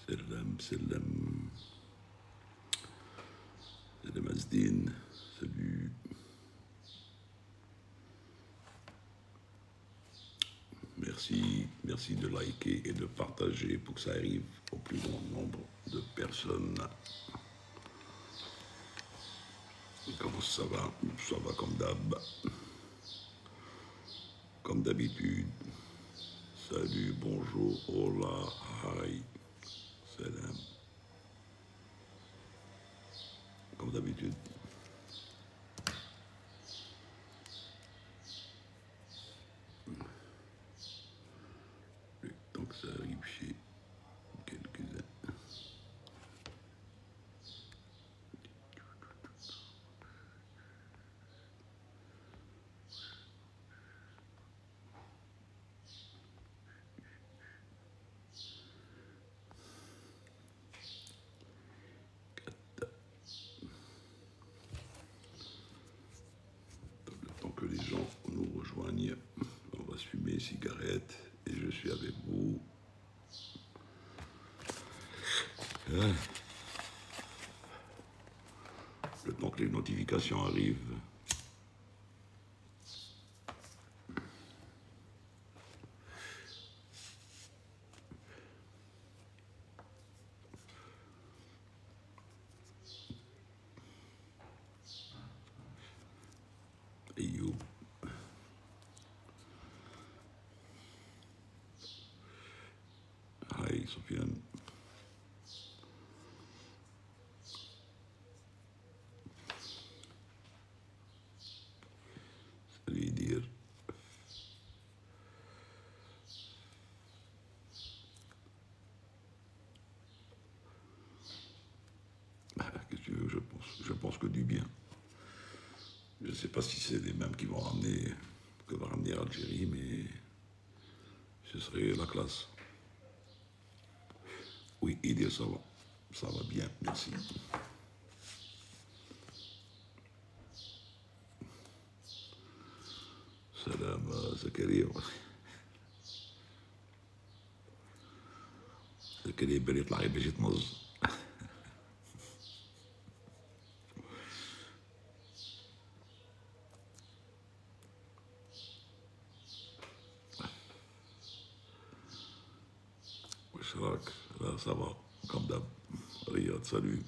Salam, salam. Salam Asdin. Salut. Merci de liker et de partager pour que ça arrive au plus grand nombre de personnes. Comment ça va? Ça va comme d'hab. Comme d'habitude. Salut, bonjour, hola, hi, salam. Comme d'habitude. Le temps que ça arrive chez quelques-uns. Le temps que les gens nous rejoignent, on va se fumer une cigarette et je suis avec vous. Le temps que les notifications arrivent. Et you. Hi, Sofiane. Salut, dire. Qu'est-ce que tu veux, je pense que du bien. Je ne sais pas si c'est les mêmes qui vont ramener, que va ramener Algérie, mais ce serait la classe. Oui, Idir, ça va. Ça va bien, merci. Salam, Zakaria. Zakaria بل يطلع باش يتمز. وش راك؟ لا سافا كم داب. رياض سالو.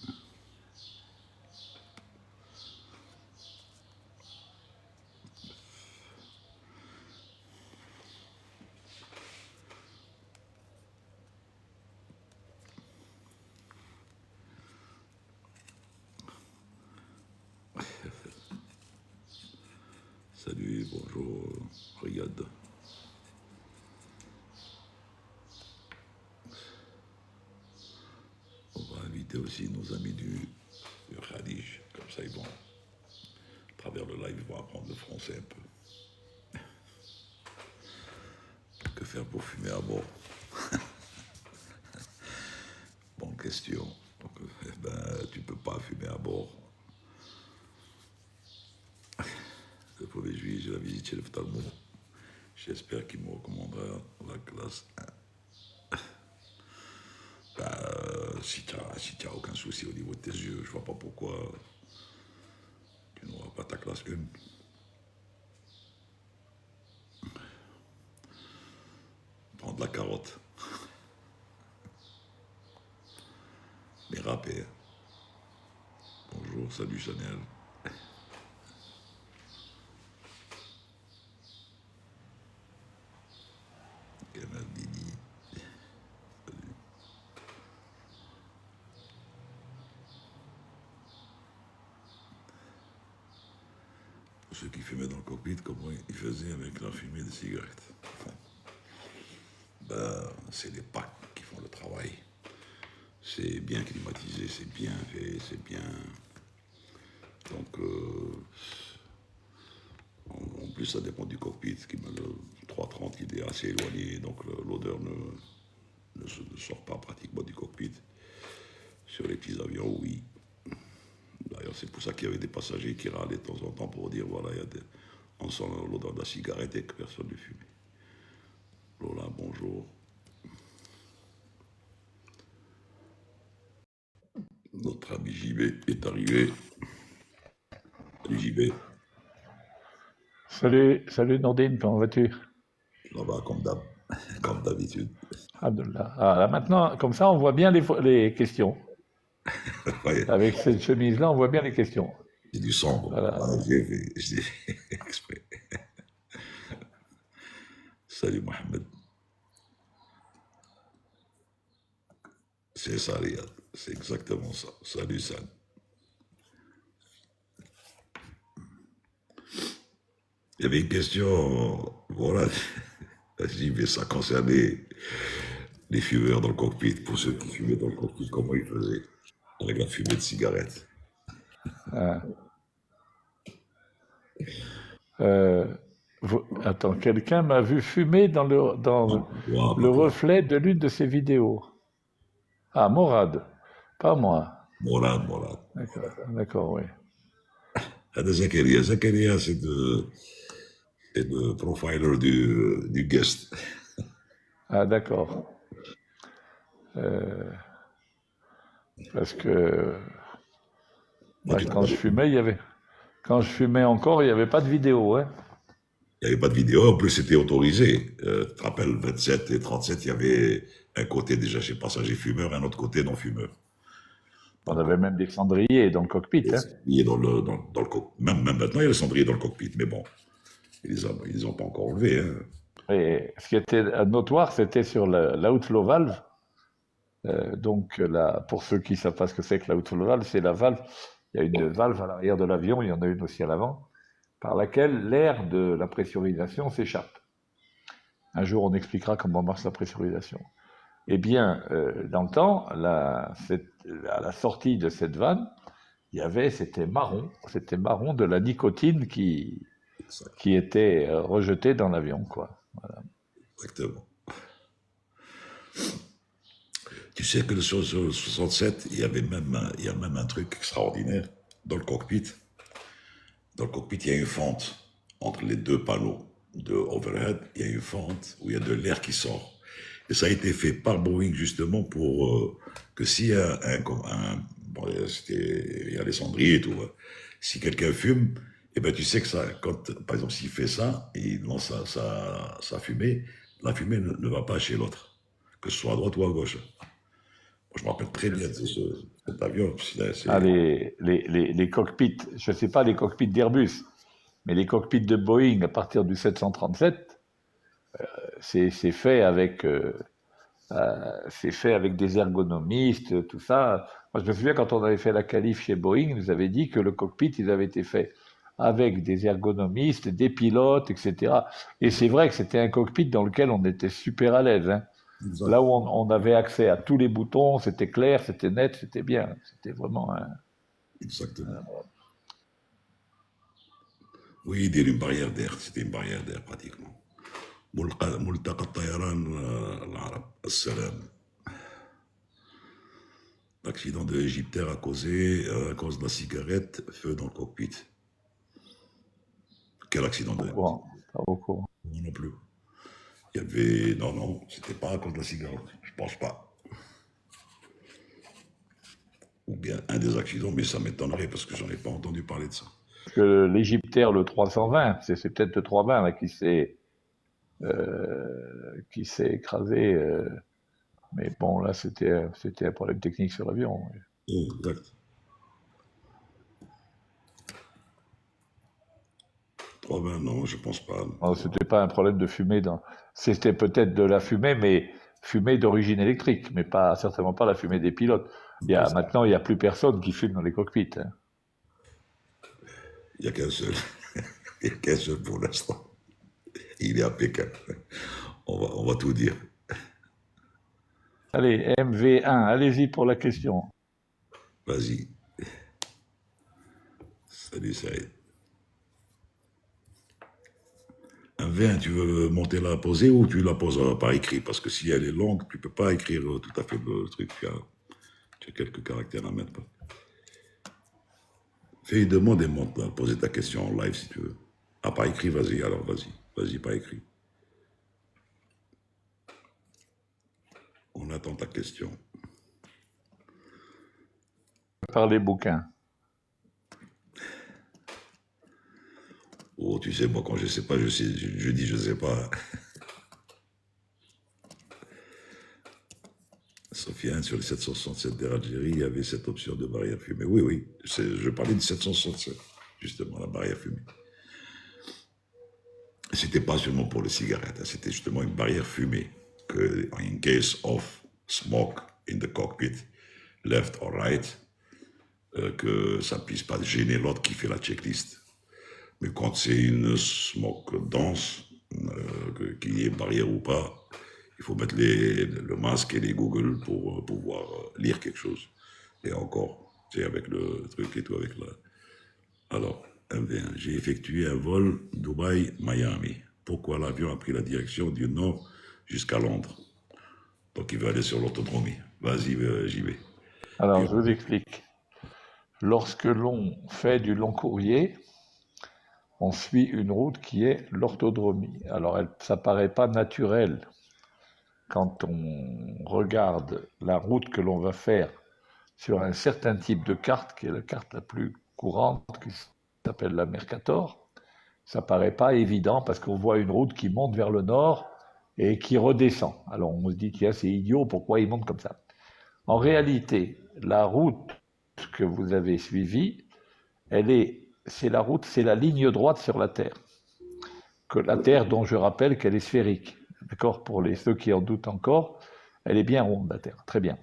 Salut, bonjour, Riyad. On va inviter aussi nos amis du Khadij, comme ça ils vont, à travers le live, ils vont apprendre le français un peu. Que faire pour fumer à bord? Bonne question. Donc, tu peux pas fumer à bord. Le 1er juillet, j'ai la visite chez le phtalmo. J'espère qu'il me recommandera la classe 1. Si tu n'as aucun souci au niveau de tes yeux, je vois pas pourquoi tu n'auras pas ta classe 1. Prends de la carotte. Mais râpé. Bonjour, salut Chanel. Kamal Didi. Salut. Pour ceux qui fumaient dans le cockpit, comment ils faisaient avec la fumée des cigarettes? C'est les packs qui font le travail. C'est bien climatisé, c'est bien fait, c'est bien. Donc, en plus, ça dépend du cockpit. Le 330, il est assez éloigné, donc l'odeur ne sort pas pratiquement du cockpit. Sur les petits avions, oui. D'ailleurs, c'est pour ça qu'il y avait des passagers qui râlaient de temps en temps pour dire voilà, on sent l'odeur de la cigarette et que personne ne fumait. Notre ami JB est arrivé. Salut JB, Salut, salut Nordine, comment vas-tu? ça va comme d'habitude. Alhamdoulilah. Ah, là maintenant, comme ça, on voit bien les questions. Ouais, Avec cette chemise-là, on voit bien les questions. c'est du sombre. Voilà. Voilà, j'ai fait exprès. Salut Mohamed. C'est ça, Riyad. C'est exactement ça. Salut Sam. Il y avait une question, voilà, JB, ça concernait les fumeurs dans le cockpit. Pour ceux qui fumaient dans le cockpit, comment ils faisaient avec la fumée de cigarette. Ah. Euh, Attends, quelqu'un m'a vu fumer dans Ouais, le pas toi. reflet de l'une de ses vidéos. Ah, Morad, pas moi. Morad. D'accord, d'accord, oui. هذا زكريا زكريا c'est le profiler du guest. Ah, d'accord. Parce que Moi, moi, tu quand parles je de- fumais, quand je fumais encore, il n'y avait pas de vidéo, hein. Il n'y avait pas de vidéo, en plus c'était autorisé. Tu te rappelles, 27 et 37, il y avait un côté déjà chez passager fumeur, un autre côté non fumeur. On Donc, avait même des cendriers dans le cockpit, les hein. cendriers dans le cockpit. Même maintenant, il y a les cendriers dans le cockpit, mais bon, ils les ont pas encore enlevés. Hein. Et ce qui était notoire, c'était sur l'outflow valve. Donc, pour ceux qui ne savent pas ce que c'est que l'outflow valve, c'est la valve. Il y a une valve à l'arrière de l'avion, il y en a une aussi à l'avant, par laquelle l'air de la pressurisation s'échappe. Un jour, on expliquera comment marche la pressurisation. Eh bien, dans le temps, à la sortie de cette vanne, c'était marron de la nicotine Exact- qui était rejetée dans l'avion, quoi. Exactement. Tu sais que sur le 67, il y a même un truc extraordinaire. Dans le cockpit, Dans le cockpit, il y a une fente entre les deux panneaux de overhead. Il y a une fente où il y a de l'air qui sort. Et ça a été fait par Boeing justement pour que si bon, il y a les cendriers et tout, hein. Si quelqu'un fume, eh ben tu sais que ça, quand, par exemple, s'il fait ça et il lance sa fumée, la fumée ne va pas chez l'autre, que ce soit à droite ou à gauche. Moi, je me rappelle très bien de cet avion. Ah, les cockpits, je ne sais pas les cockpits d'Airbus, mais les cockpits de Boeing à partir du 737, c'est fait c'est fait avec des ergonomistes, tout ça. Moi, je me souviens quand on avait fait la qualif chez Boeing, ils nous avaient dit que le cockpit, ils avaient été faits avec des ergonomistes, des pilotes, etc. Et c'est vrai que c'était un cockpit dans lequel on était super à l'aise, hein. Là où Exact- on avait accès à tous les boutons, c'était clair, c'était net, c'était bien. C'était vraiment un... Exactement. Oui, il y a une barrière d'air. C'était une barrière d'air pratiquement. ملتقى الطيران العرب السلام. L'accident de l'Égyptaire a causé, à cause de la cigarette, feu dans le cockpit. Quel accident Pas au de... courant. Pas au courant. Non, non plus. Il y avait... Non, non, c'était pas à cause de la cigarette. Je pense pas. Ou bien un des accidents, mais ça m'étonnerait parce que j'en ai pas entendu parler de ça. Parce que l'Égyptaire, le 320, c'est peut-être le 320 là, qui s'est écrasé. Mais bon, là, c'était un problème technique sur l'avion. Oh, exact. 80, non, je pense pas. Non, c'était pas un problème de fumée. C'était peut-être de la fumée, mais fumée d'origine électrique, mais pas certainement pas la fumée des pilotes. Impossible. Maintenant, il n'y a plus personne qui fume dans les cockpits, hein. Il n'y a qu'un seul. Il n'y a qu'un seul pour l'instant. Il est impeccable. On va tout dire. Allez, MV1, allez-y pour la question. Vas-y. Salut, Saïd. Un vin, tu veux monter la poser ou tu la poses par écrit? Parce que si elle est longue, tu peux pas écrire tout à fait le truc. Tu as quelques caractères à mettre. Fais une demande et monte, là, poser ta question en live si tu veux. Ah, par écrit, vas-y, alors vas-y. Vas-y, par écrit. On attend ta question. par les bouquins? Oh, tu sais, moi, quand je sais pas, je dis je sais pas. Sofiane, sur les 767 d'Air Algérie, il y avait cette option de barrière fumée. Oui, oui, je parlais de 767, justement, la barrière fumée. C'était pas seulement pour les cigarettes, hein, c'était justement une barrière fumée. Que, in case of smoke in the cockpit, left or right, que ça puisse pas gêner l'autre qui fait la checklist. Mais quand c'est une smoke dense, qu'il y ait barrière ou pas, il faut mettre le masque et les Google pour pouvoir lire quelque chose. Et encore, c'est avec le truc et tout, avec la... Alors, MV1, j'ai effectué un vol Dubaï-Miami. Pourquoi l'avion a pris la direction du nord jusqu'à Londres? Donc il va aller sur l'autodromie. Vas-y, j'y vais. Alors, Puis, je vous explique. Lorsque l'on fait du long courrier, on suit une route qui est l'orthodromie. Alors, ça paraît pas naturel quand on regarde la route que l'on va faire sur un certain type de carte, qui est la carte la plus courante, qui s'appelle la Mercator. Ça paraît pas évident parce qu'on voit une route qui monte vers le nord et qui redescend. Alors on se dit, tiens, c'est idiot, pourquoi il monte comme ça? En réalité, la route que vous avez suivie, c'est la route, c'est la ligne droite sur la Terre. Que la Terre, dont je rappelle qu'elle est sphérique. D'accord? Pour ceux qui en doutent encore, elle est bien ronde, la Terre. Très bien.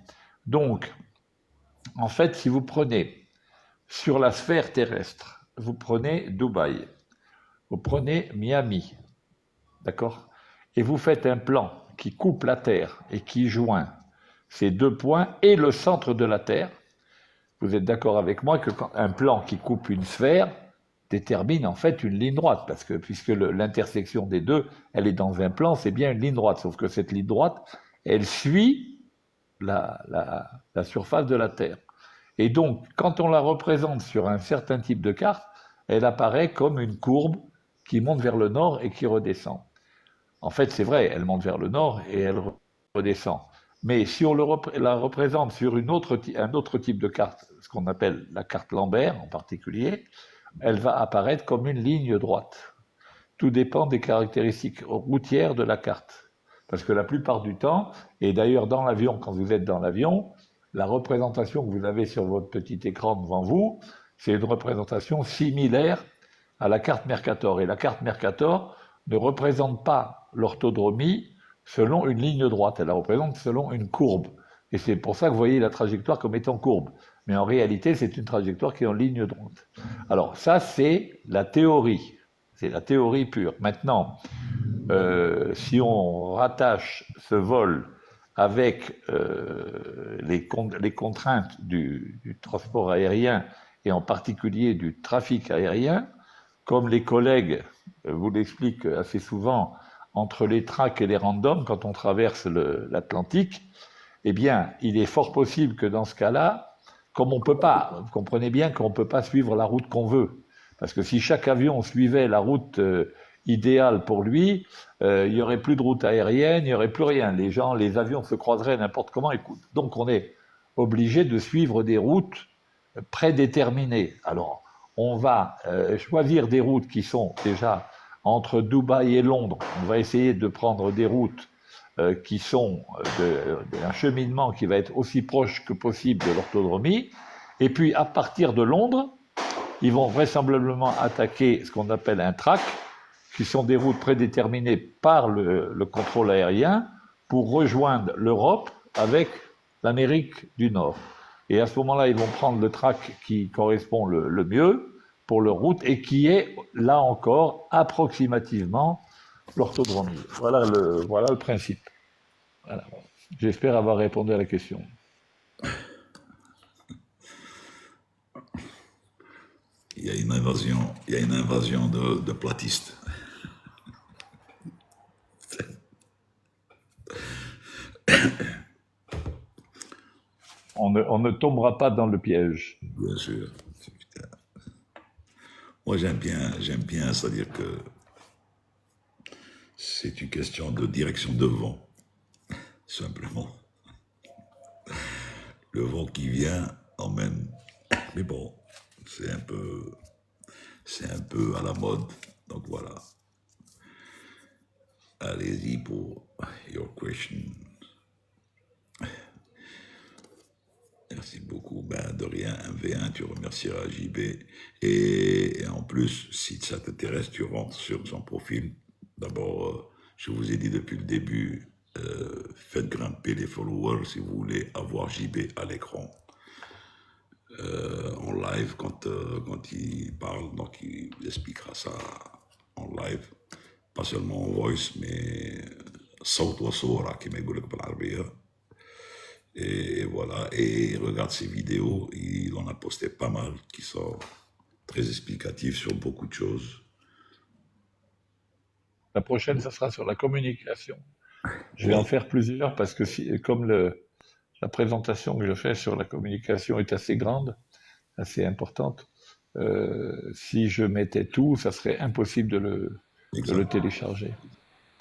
Donc, en fait, si vous prenez sur la sphère terrestre, vous prenez Dubaï, vous prenez Miami, d'accord? Et vous faites un plan qui coupe la Terre et qui joint ces deux points et le centre de la Terre. Vous êtes d'accord avec moi que un plan qui coupe une sphère détermine en fait une ligne droite, parce que puisque l'intersection des deux, elle est dans un plan, c'est bien une ligne droite, sauf que cette ligne droite, elle suit la surface de la Terre. Et donc, quand on la représente sur un certain type de carte, elle apparaît comme une courbe qui monte vers le nord et qui redescend. En fait, c'est vrai, elle monte vers le nord et elle redescend. Mais si on la représente sur un autre type de carte, ce qu'on appelle la carte Lambert en particulier, elle va apparaître comme une ligne droite. Tout dépend des caractéristiques routières de la carte. Parce que la plupart du temps, et d'ailleurs dans l'avion, quand vous êtes dans l'avion, la représentation que vous avez sur votre petit écran devant vous, c'est une représentation similaire à la carte Mercator. Et la carte Mercator ne représente pas l'orthodromie selon une ligne droite, elle la représente selon une courbe. Et c'est pour ça que vous voyez la trajectoire comme étant courbe. Mais en réalité, c'est une trajectoire qui est en ligne droite. Alors ça, c'est la théorie. C'est la théorie pure. Maintenant, si on rattache ce vol avec les contraintes du transport aérien et en particulier du trafic aérien, comme les collègues vous l'expliquent assez souvent, entre les tracks et les randoms, quand on traverse l'Atlantique, eh bien, il est fort possible que dans ce cas-là, comme on peut pas, vous comprenez bien qu'on ne peut pas suivre la route qu'on veut. Parce que si chaque avion suivait la route idéale pour lui, il n'y aurait plus de route aérienne, il n'y aurait plus rien. Les avions se croiseraient n'importe comment. Donc on est obligé de suivre des routes prédéterminées. Alors, on va choisir des routes qui sont déjà entre Dubaï et Londres. On va essayer de prendre des routes qui sont d'un cheminement qui va être aussi proche que possible de l'orthodromie. Et puis, à partir de Londres, ils vont vraisemblablement attaquer ce qu'on appelle un track, qui sont des routes prédéterminées par le contrôle aérien pour rejoindre l'Europe avec l'Amérique du Nord. Et à ce moment-là, ils vont prendre le track qui correspond le mieux pour leur route et qui est, là encore, approximativement l'orthodromie. Voilà le principe. Voilà. J'espère avoir répondu à la question. il y a une invasion de platistes. On ne tombera pas dans le piège. Bien sûr. Moi, j'aime bien, c'est-à-dire que c'est une question de direction de vent, simplement. Le vent qui vient emmène Mais bon, c'est un peu, c'est un peu à la mode. Donc voilà. Allez-y pour your question. Merci beaucoup. Ben, de rien, un V1, tu remercieras JB. Et en plus, si ça t'intéresse, tu rentres sur son profil. D'abord, je vous ai dit depuis le début, faites grimper les followers si vous voulez avoir JB à l'écran. En live, quand il parle, donc il vous expliquera ça en live. Pas seulement en voice, mais صوت وصورة كما يقول لك بالعربية. Et voilà, et regarde ses vidéos, il en a posté pas mal qui sont très explicatifs sur beaucoup de choses. La prochaine, ça sera sur la communication. Je vais en faire plusieurs parce que comme la présentation que je fais sur la communication est assez grande, assez importante, si je mettais tout, ça serait impossible de le télécharger.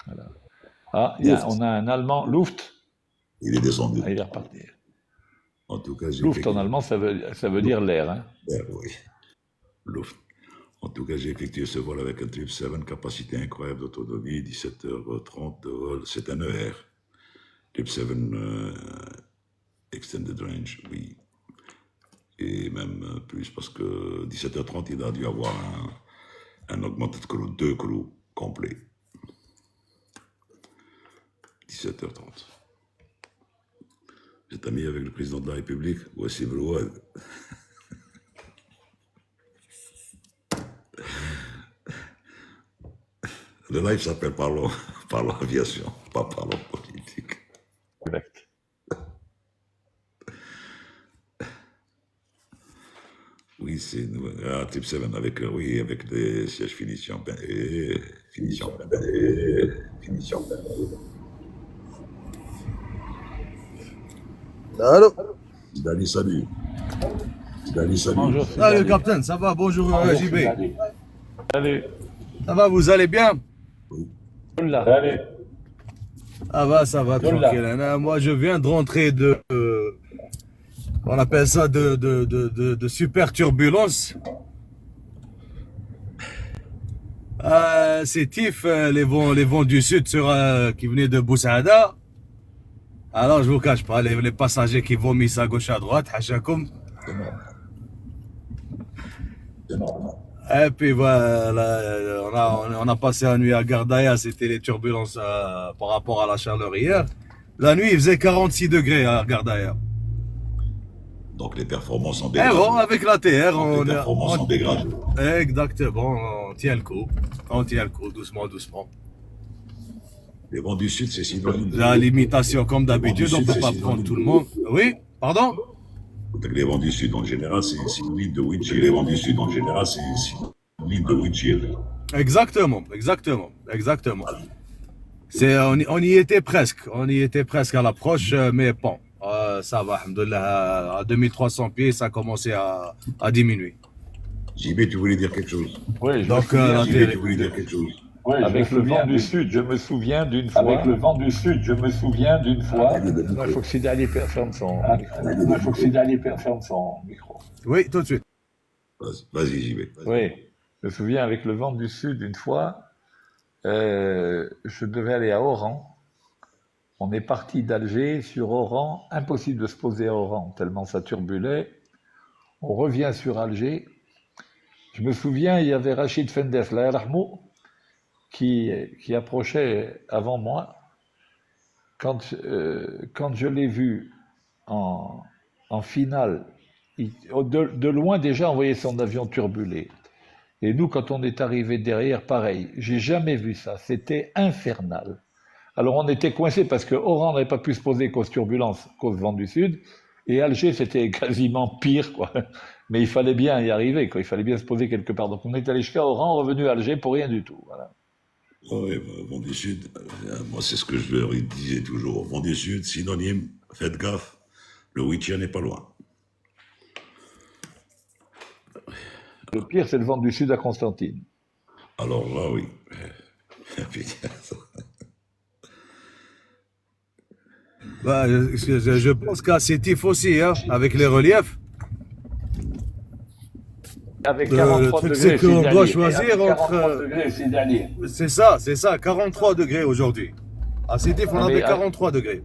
Voilà. Ah, on a un Allemand, Luft. Il est descendu. Ah, il est reparti. En tout cas, Luft en allemand, ça veut dire l'air. Hein. L'air, oui. Luft. En tout cas, j'ai effectué ce vol avec un 777, capacité incroyable d'autonomie, 17h30 de vol. C'est un ER. 777 Extended Range, oui. Et même plus, parce que 17h30, il a dû avoir un augmented crew, 2 crews complets. 17h30. Vous êtes ami avec le président de la République, Wassim Rouad. Le live s'appelle Parlons aviation, pas Parlons politique. Correct. Oui, c'est un type 7 avec les sièges finition. Finition. Allô? Dali, salut. Bonjour. Salut, Captain, ça va? Bonjour, JB. Salut. Ça va, vous allez bien? Hola. Salut. Ça va, tranquille. Moi, je viens de rentrer on appelle ça de super turbulence. C'est Tif, les vents du sud qui venaient de Boussaada. Alors, je vous cache pas, les passagers qui vomissent à gauche à droite, hachakoum. Et puis voilà, on a passé la nuit à Gardaïa, c'était les turbulences par rapport à la chaleur hier. La nuit, il faisait 46 degrés à Gardaïa. Donc les performances en Et dégradé. bon, avec l'ATR, les performances en dégradé. Exactement, on tient le coup. Doucement. Les vents du sud, c'est synonyme de... La limitation, comme d'habitude, on ne peut pas prendre tout le monde. Oui, pardon? Les vents du sud, en général, c'est synonyme de wind chill. Les vents du sud, en général, c'est synonyme de wind chill. Exactement. On y était presque à l'approche, mais bon, ça va, alhamdoulilah, à 2300 pieds, ça a commencé à diminuer. JB, tu voulais dire quelque chose? Oui, Donc, JB, tu voulais dire quelque chose? Oui, avec le vent du sud, je me souviens d'une fois. Avec le vent du sud, je me souviens d'une fois. Il faut que Sidali ferme son micro. Oui, tout de suite. Vas-y, JB. Oui, je me souviens avec le vent du sud une fois, je devais aller à Oran. On est parti d'Alger sur Oran, impossible de se poser à Oran tellement ça turbulait. On revient sur Alger. Je me souviens, il y avait Rachid Fendef, là, Rahmou, qui approchait avant moi. Quand je l'ai vu en finale, de loin déjà, on voyait son avion turbuler. Et nous, quand on est arrivé derrière, pareil, j'ai jamais vu ça. C'était infernal. Alors on était coincés parce que Oran n'avait pas pu se poser cause turbulence, cause vent du sud, et Alger c'était quasiment pire, quoi. Mais il fallait bien y arriver, quoi. Il fallait bien se poser quelque part. Donc on est allé jusqu'à Oran, revenu à Alger pour rien du tout. Voilà. Oui, vent du sud, moi c'est ce que je leur disais toujours. Vent du sud, synonyme, faites gaffe, le Wichia n'est pas loin. Le pire, c'est le vent du sud à Constantine. Alors là, oui. Je pense qu'à Sétif aussi, hein, avec les reliefs. avec Le 43 truc, c'est degrés ces qu'on doit derniers. choisir entre. Degrés ces derniers. C'est ça, 43 degrés aujourd'hui. À Sétif, on Non, mais avait 43 degrés.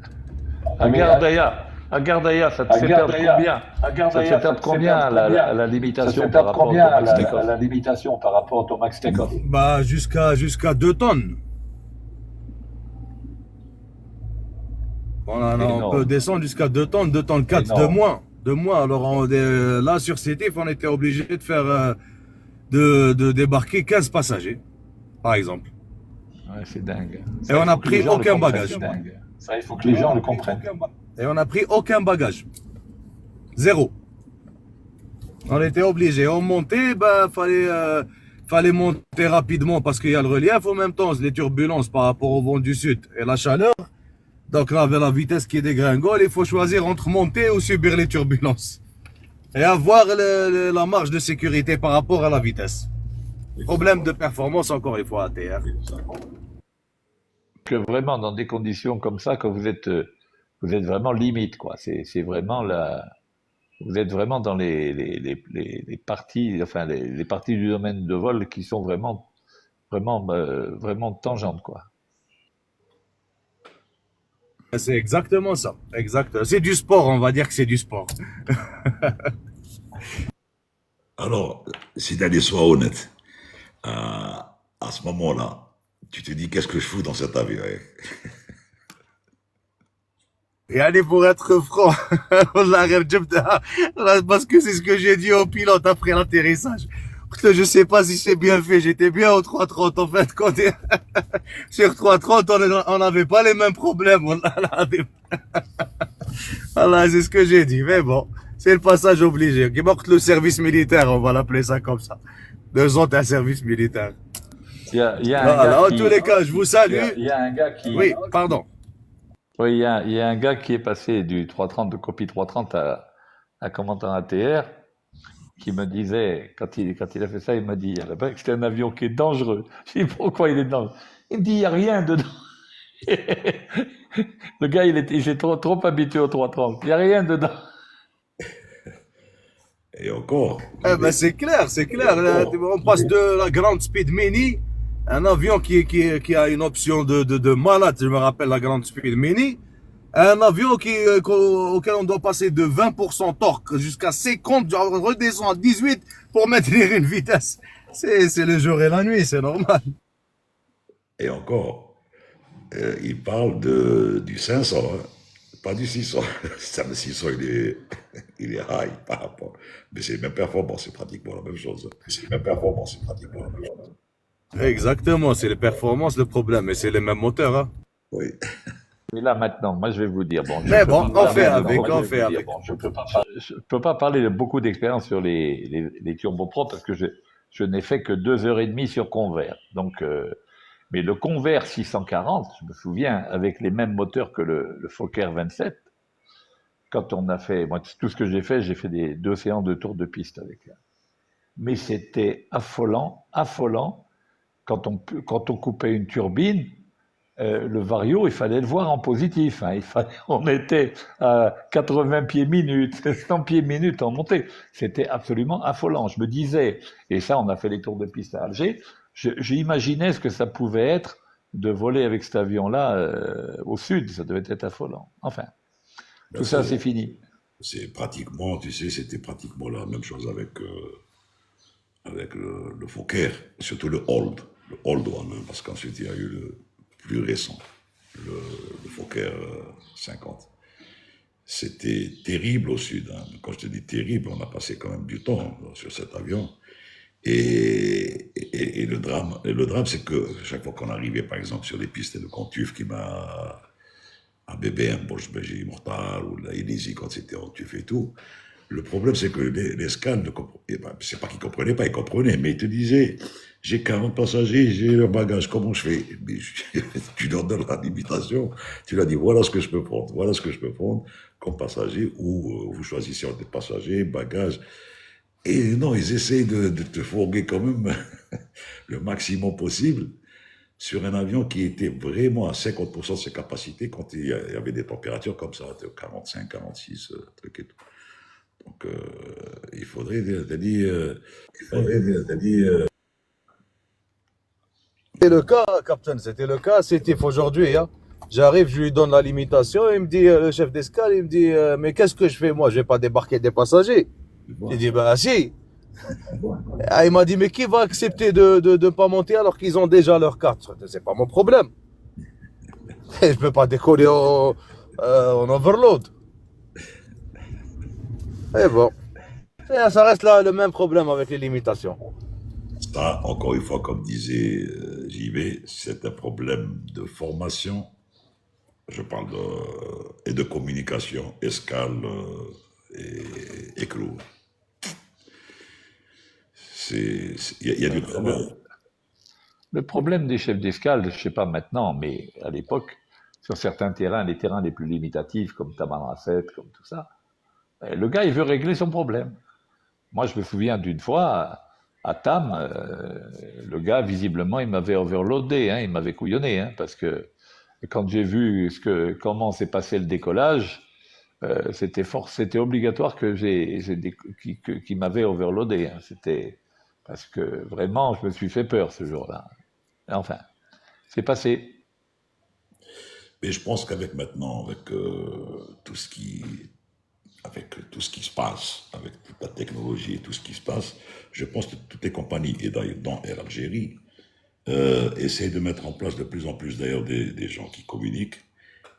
À Gardaïa, ça te fait perdre combien? Ça te fait perdre combien à la limitation par rapport au max take-off? La limitation par rapport au max take-off? Bah, jusqu'à 2 tonnes. On peut descendre jusqu'à 2 tonnes, 2 tonnes 4 de moins. De moins. Alors, là, sur Sétif, on était obligé de faire. De débarquer 15 passagers, par exemple. Ouais, c'est dingue. Et on n'a pris aucun bagage. Ça, il faut que les gens le comprennent. Et on n'a pris aucun bagage. Zéro. On était obligé. On montait, fallait monter rapidement parce qu'il y a le relief. En même temps, les turbulences par rapport au vent du sud et la chaleur. Donc là, avec la vitesse qui dégringole, il faut choisir entre monter ou subir les turbulences. Et avoir la marge de sécurité par rapport à la vitesse. Problème de performance, encore une fois, ATR. Que vraiment, dans des conditions comme ça, que vous êtes vraiment limite, quoi. C'est vraiment vous êtes vraiment dans les parties, enfin, les parties du domaine de vol qui sont vraiment tangentes, quoi. C'est exactement ça. Exact. C'est du sport, on va dire que c'est du sport. Alors, si d'aller sois honnête, à ce moment-là, tu te dis qu'est-ce que je fous dans cet avion? Et allez, pour être franc, parce que c'est ce que j'ai dit au pilote après l'atterrissage. Je sais pas si c'est bien fait, j'étais bien au 330 en fait. Sur 330, on n'avait pas les mêmes problèmes. Voilà, c'est ce que j'ai dit, mais bon. C'est le passage obligé. Qui marque le service militaire, on va l'appeler ça comme ça. 2 ans d'un service militaire. Il y a Voilà, en tous les cas, je vous salue. Il y a un gars qui... Oui, pardon. Oui, il y a un gars qui est passé du 330, de copie 330 à commandant ATR, qui me disait, quand il a fait ça, il m'a dit, que c'était un avion qui est dangereux. Je dis, pourquoi il est dangereux? Il me dit, il n'y a rien dedans. Le gars, il s'est trop habitué au 330. Il n'y a rien dedans. Et encore. Eh ben, c'est clair. On passe de la Grande Speed Mini, un avion qui a une option de malade, je me rappelle la Grande Speed Mini, un avion auquel on doit passer de 20% torque jusqu'à 50, on redescend à 18 pour maintenir une vitesse. C'est le jour et la nuit, c'est normal. Et encore, il parle du 500, hein, pas du 600. Le 600, il est high par rapport. Mais c'est les mêmes performances, c'est pratiquement la même chose. Exactement, c'est les performances le problème, mais c'est les mêmes moteurs. Hein. Oui. Et là, maintenant, moi, je vais vous dire, mais bon, on fait avec. Je peux pas parler de beaucoup d'expérience sur les turboprops parce que je n'ai fait que 2h30 sur Convair. Donc, mais le Convair 640, je me souviens, avec les mêmes moteurs que le Fokker 27, quand on a fait, moi, tout ce que j'ai fait des 2 séances de tour de piste avec là. Mais c'était affolant. Quand on coupait une turbine, le vario, il fallait le voir en positif. Hein. On était à 80 pieds minute, 100 pieds minute en montée. C'était absolument affolant. Je me disais, et ça, on a fait les tours de piste à Alger, j'imaginais ce que ça pouvait être de voler avec cet avion-là au sud. Ça devait être affolant. Enfin, tout ça, c'est fini. C'est pratiquement, tu sais, c'était pratiquement la même chose avec le Fokker, surtout le Old One, hein, parce qu'ensuite, il y a eu le plus récent, le Fokker 50. C'était terrible au sud. Hein. Quand je te dis terrible, on a passé quand même du temps sur cet avion. Et le drame, c'est que chaque fois qu'on arrivait, par exemple, sur les pistes de Contuf, qui m'a à BBM, Bosch-Belgique Immortal, ou la Ilisi, quand c'était en TUF et tout, le problème, c'est que les scans, c'est pas qu'ils comprenaient pas, ils comprenaient, mais ils te disaient, j'ai 40 passagers, j'ai leur bagage, comment je fais? Tu leur donnes la limitation, tu leur dis, voilà ce que je peux prendre comme passager, ou vous choisissez entre passagers, bagages. Et non, ils essayent de te fourguer quand même le maximum possible sur un avion qui était vraiment à 50% de ses capacités quand il y avait des températures comme ça, 45, 46, truc et tout. Donc, il faudrait, t'as dit, t'as dit, C'était le cas, Captain, c'était le cas, c'était aujourd'hui. Hein. J'arrive, je lui donne la limitation, il me dit, le chef d'escale, il me dit, mais qu'est-ce que je fais moi? Je vais pas débarquer des passagers. J'ai dit, bah si. Ah, il m'a dit, mais qui va accepter de pas monter alors qu'ils ont déjà leur carte? C'est pas mon problème. Je peux pas décoller en overload. Et bon, ça reste là le même problème avec les limitations. ça, encore une fois, comme disait JB, c'est un problème de formation, je parle et de communication, escale et crew. Il y a du travail. Le problème des chefs d'escale, je ne sais pas maintenant, mais à l'époque, sur certains terrains, les terrains les plus limitatifs, comme Tamanrasset, comme tout ça, le gars, il veut régler son problème. Moi, je me souviens d'une fois, à Tam, le gars, visiblement, il m'avait overloadé, hein, il m'avait couillonné, hein, parce que quand j'ai vu comment s'est passé le décollage, c'était obligatoire qu'il m'avait overloadé. Hein. C'était parce que vraiment, je me suis fait peur ce jour-là. Enfin, c'est passé. Mais je pense qu'avec maintenant, avec tout ce qui se passe, avec toute la technologie et tout ce qui se passe, je pense que toutes les compagnies, et d'ailleurs dans Air Algérie, essayent de mettre en place de plus en plus d'ailleurs des gens qui communiquent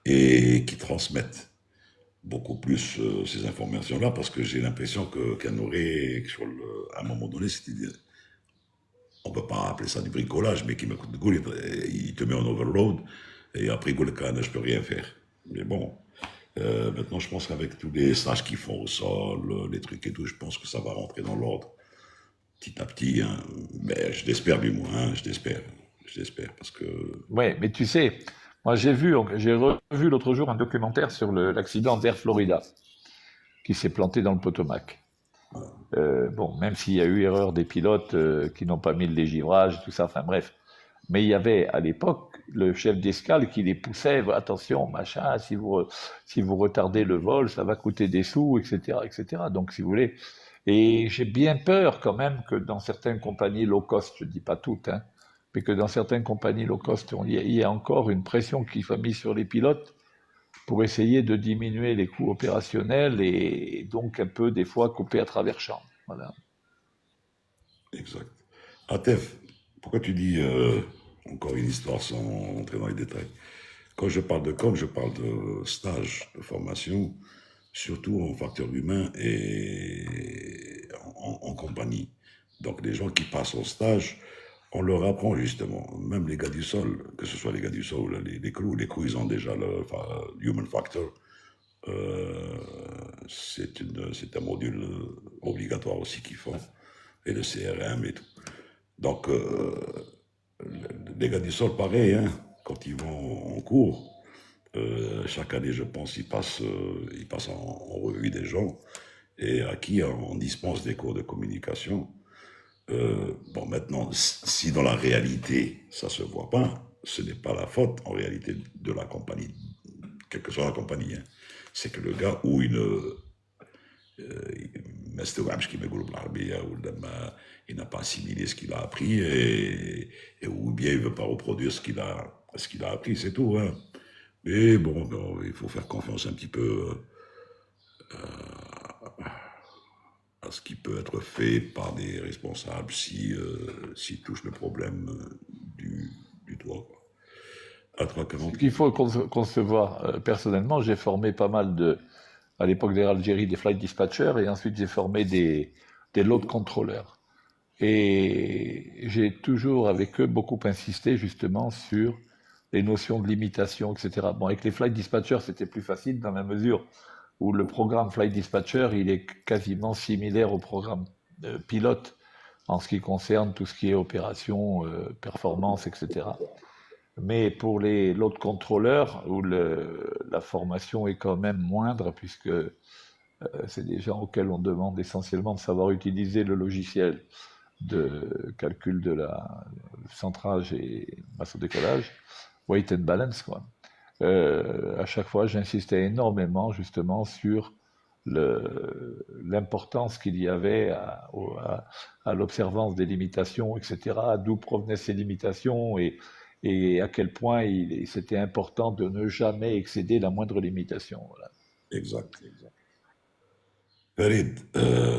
et qui transmettent beaucoup plus ces informations-là, parce que j'ai l'impression qu'elle aurait, à un moment donné, on ne peut pas appeler ça du bricolage, mais qui me coûte de goût, il te met en overload, et après, je ne peux rien faire. Mais bon, maintenant, je pense qu'avec tous les stages qu'ils font au sol, les trucs et tout, je pense que ça va rentrer dans l'ordre petit à petit. Hein. Mais je l'espère du moins, hein, je l'espère. Je l'espère parce que. Ouais, mais tu sais, moi j'ai revu l'autre jour un documentaire sur l'accident d'Air Florida qui s'est planté dans le Potomac. Bon, même s'il y a eu erreur des pilotes qui n'ont pas mis le légivrage, tout ça, enfin bref. Mais il y avait à l'époque le chef d'escale qui les poussait, attention, machin, si vous retardez le vol, ça va coûter des sous, etc., etc. Donc, si vous voulez. Et j'ai bien peur quand même que dans certaines compagnies low cost, je dis pas toutes, hein, mais que dans certaines compagnies low cost, il y a encore une pression qui soit mise sur les pilotes pour essayer de diminuer les coûts opérationnels et donc un peu des fois couper à travers champ. Voilà. Exact. Atef, pourquoi tu dis encore une histoire sans entrer dans les détails? Quand je parle de com, je parle de stage, de formation, surtout en facteur humain et en compagnie. Donc les gens qui passent au stage, on leur apprend justement, même les gars du sol, que ce soit les gars du sol ou les crews, ils ont déjà le human factor. C'est un module obligatoire aussi qu'ils font, et le CRM et tout. Donc les gars du sol, pareil, hein, quand ils vont en cours, chaque année, je pense, ils passent en revue des gens et à qui on dispense des cours de communication. Bon, maintenant, si dans la réalité, ça se voit pas, ce n'est pas la faute, en réalité, de la compagnie, quelle que soit la compagnie. Hein. C'est que le gars, ou il n'a pas assimilé ce qu'il a appris, ou bien il ne veut pas reproduire ce qu'il a appris, c'est tout. Hein. Mais bon, il faut faire confiance un petit peu à ce qui peut être fait par des responsables s'ils touchent le problème du toit. Quoi. À Ce 3,40. qu'il faut concevoir, personnellement, j'ai formé pas mal à l'époque d'Air Algérie, des flight dispatchers et ensuite j'ai formé des load controllers. Et j'ai toujours avec eux beaucoup insisté justement sur les notions de limitation, etc. Bon, avec les flight dispatchers, c'était plus facile dans la mesure où le programme flight dispatcher, il est quasiment similaire au programme pilote en ce qui concerne tout ce qui est opération, performance, etc. Mais pour les load controllers, où la formation est quand même moindre, puisque c'est des gens auxquels on demande essentiellement de savoir utiliser le logiciel de calcul de la centrage et masse au décollage, weight and balance, quoi. À chaque fois, j'insistais énormément justement sur l'importance qu'il y avait à l'observance des limitations, etc., d'où provenaient ces limitations et à quel point c'était important de ne jamais excéder la moindre limitation. Voilà. Exact. Farid,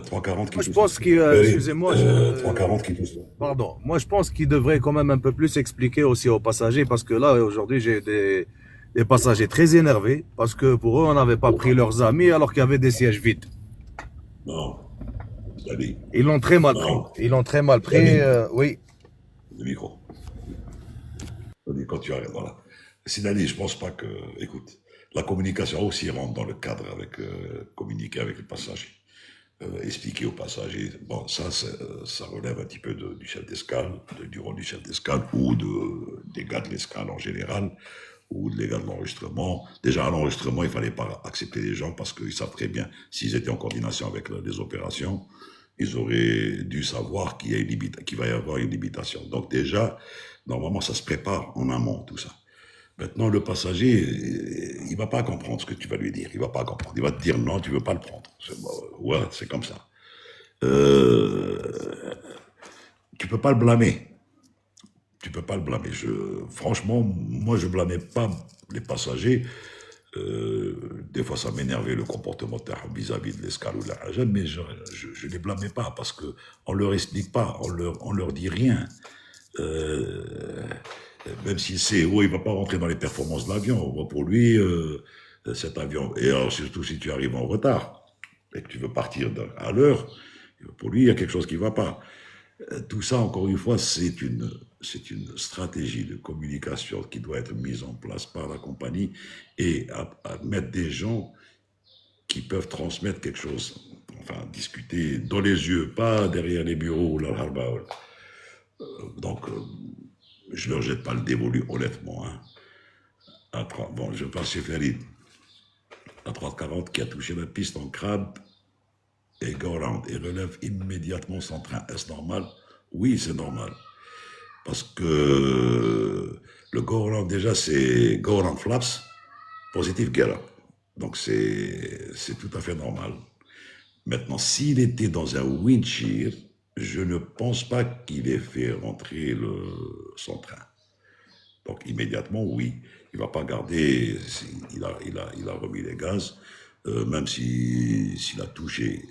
340 qui Moi, je pousse. pense qu'il, Farid, excusez-moi, 340 qui pousse. pardon. Moi, je pense qu'il devrait quand même un peu plus expliquer aussi aux passagers parce que là, aujourd'hui, j'ai des passagers très énervés parce que pour eux, on n'avait pas pris leurs amis alors qu'il y avait des sièges vides. Non, Dali, Ils l'ont très mal pris. non, Ils l'ont très mal pris, Dali, oui. le micro. Dali, quand tu arrêtes, voilà. Dali, je pense pas que, écoute, la communication aussi rentre dans le cadre avec communiquer avec les passagers. Expliquer aux passagers, bon, ça relève un petit peu du chef d'escale, du rôle du chef d'escale ou des gars de l'escale en général, ou des gars de l'enregistrement. Déjà, à l'enregistrement, il fallait pas accepter les gens parce qu'ils savent très bien, s'ils étaient en coordination avec les opérations, ils auraient dû savoir qu'il va y avoir une limitation. Donc déjà, normalement, ça se prépare en amont, tout ça. Maintenant, le passager, il va pas comprendre ce que tu vas lui dire. Il va pas comprendre. Il va te dire non, tu veux pas le prendre. Ouais, c'est comme ça. Tu peux pas le blâmer. Tu peux pas le blâmer. Franchement, moi, je blâmais pas les passagers. Des fois, ça m'énervait le comportement vis-à-vis de l'escale ou de la Hajab, mais je les blâmais pas parce que on leur explique pas, on leur dit rien. Même s'il sait, il va pas rentrer dans les performances de l'avion. Pour lui, cet avion, et alors surtout si tu arrives en retard et que tu veux partir à l'heure, pour lui, il y a quelque chose qui va pas. Tout ça, encore une fois, c'est une stratégie de communication qui doit être mise en place par la compagnie et à mettre des gens qui peuvent transmettre quelque chose. Enfin, discuter dans les yeux, pas derrière les bureaux ou la harbaoul. Donc, je ne leur jette pas le dévolu, honnêtement. Hein. Bon, je passe chez Farid. La 340 qui a touché la piste en crabe et go around et relève immédiatement son train. Est-ce normal? Oui, c'est normal. Parce que le go around, déjà, c'est go around flaps, positive get up. Donc, c'est tout à fait normal. Maintenant, s'il était dans un wind shear, je ne pense pas qu'il ait fait rentrer son train. Donc, immédiatement, oui. Il ne va pas garder, il a remis les gaz, même s'il a touché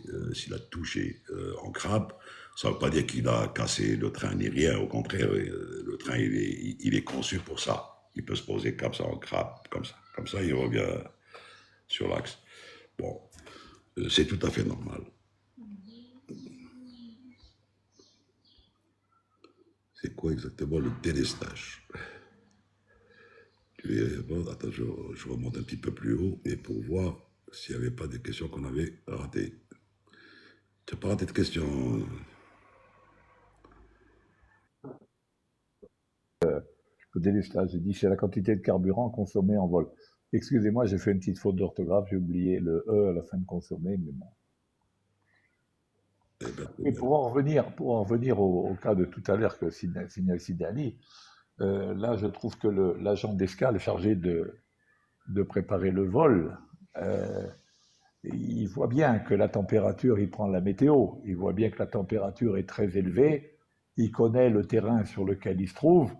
en crabe, ça ne veut pas dire qu'il a cassé le train ni rien, au contraire, le train, il est conçu pour ça. Il peut se poser comme ça en crabe, comme ça. Comme ça, il revient sur l'axe. Bon, c'est tout à fait normal. C'est quoi exactement le délestage? Attends, je remonte un petit peu plus haut et pour voir s'il n'y avait pas des questions qu'on avait ratées. Tu n'as pas raté de questions? Le délestage, j'ai dit c'est la quantité de carburant consommé en vol. Excusez-moi, j'ai fait une petite faute d'orthographe, j'ai oublié le E à la fin de consommer, mais bon. Et pour en revenir au cas de tout à l'heure que signale Sidali, là je trouve que l'agent d'escale chargé de préparer le vol, il voit bien que la température, il prend la météo, il voit bien que la température est très élevée, il connaît le terrain sur lequel il se trouve,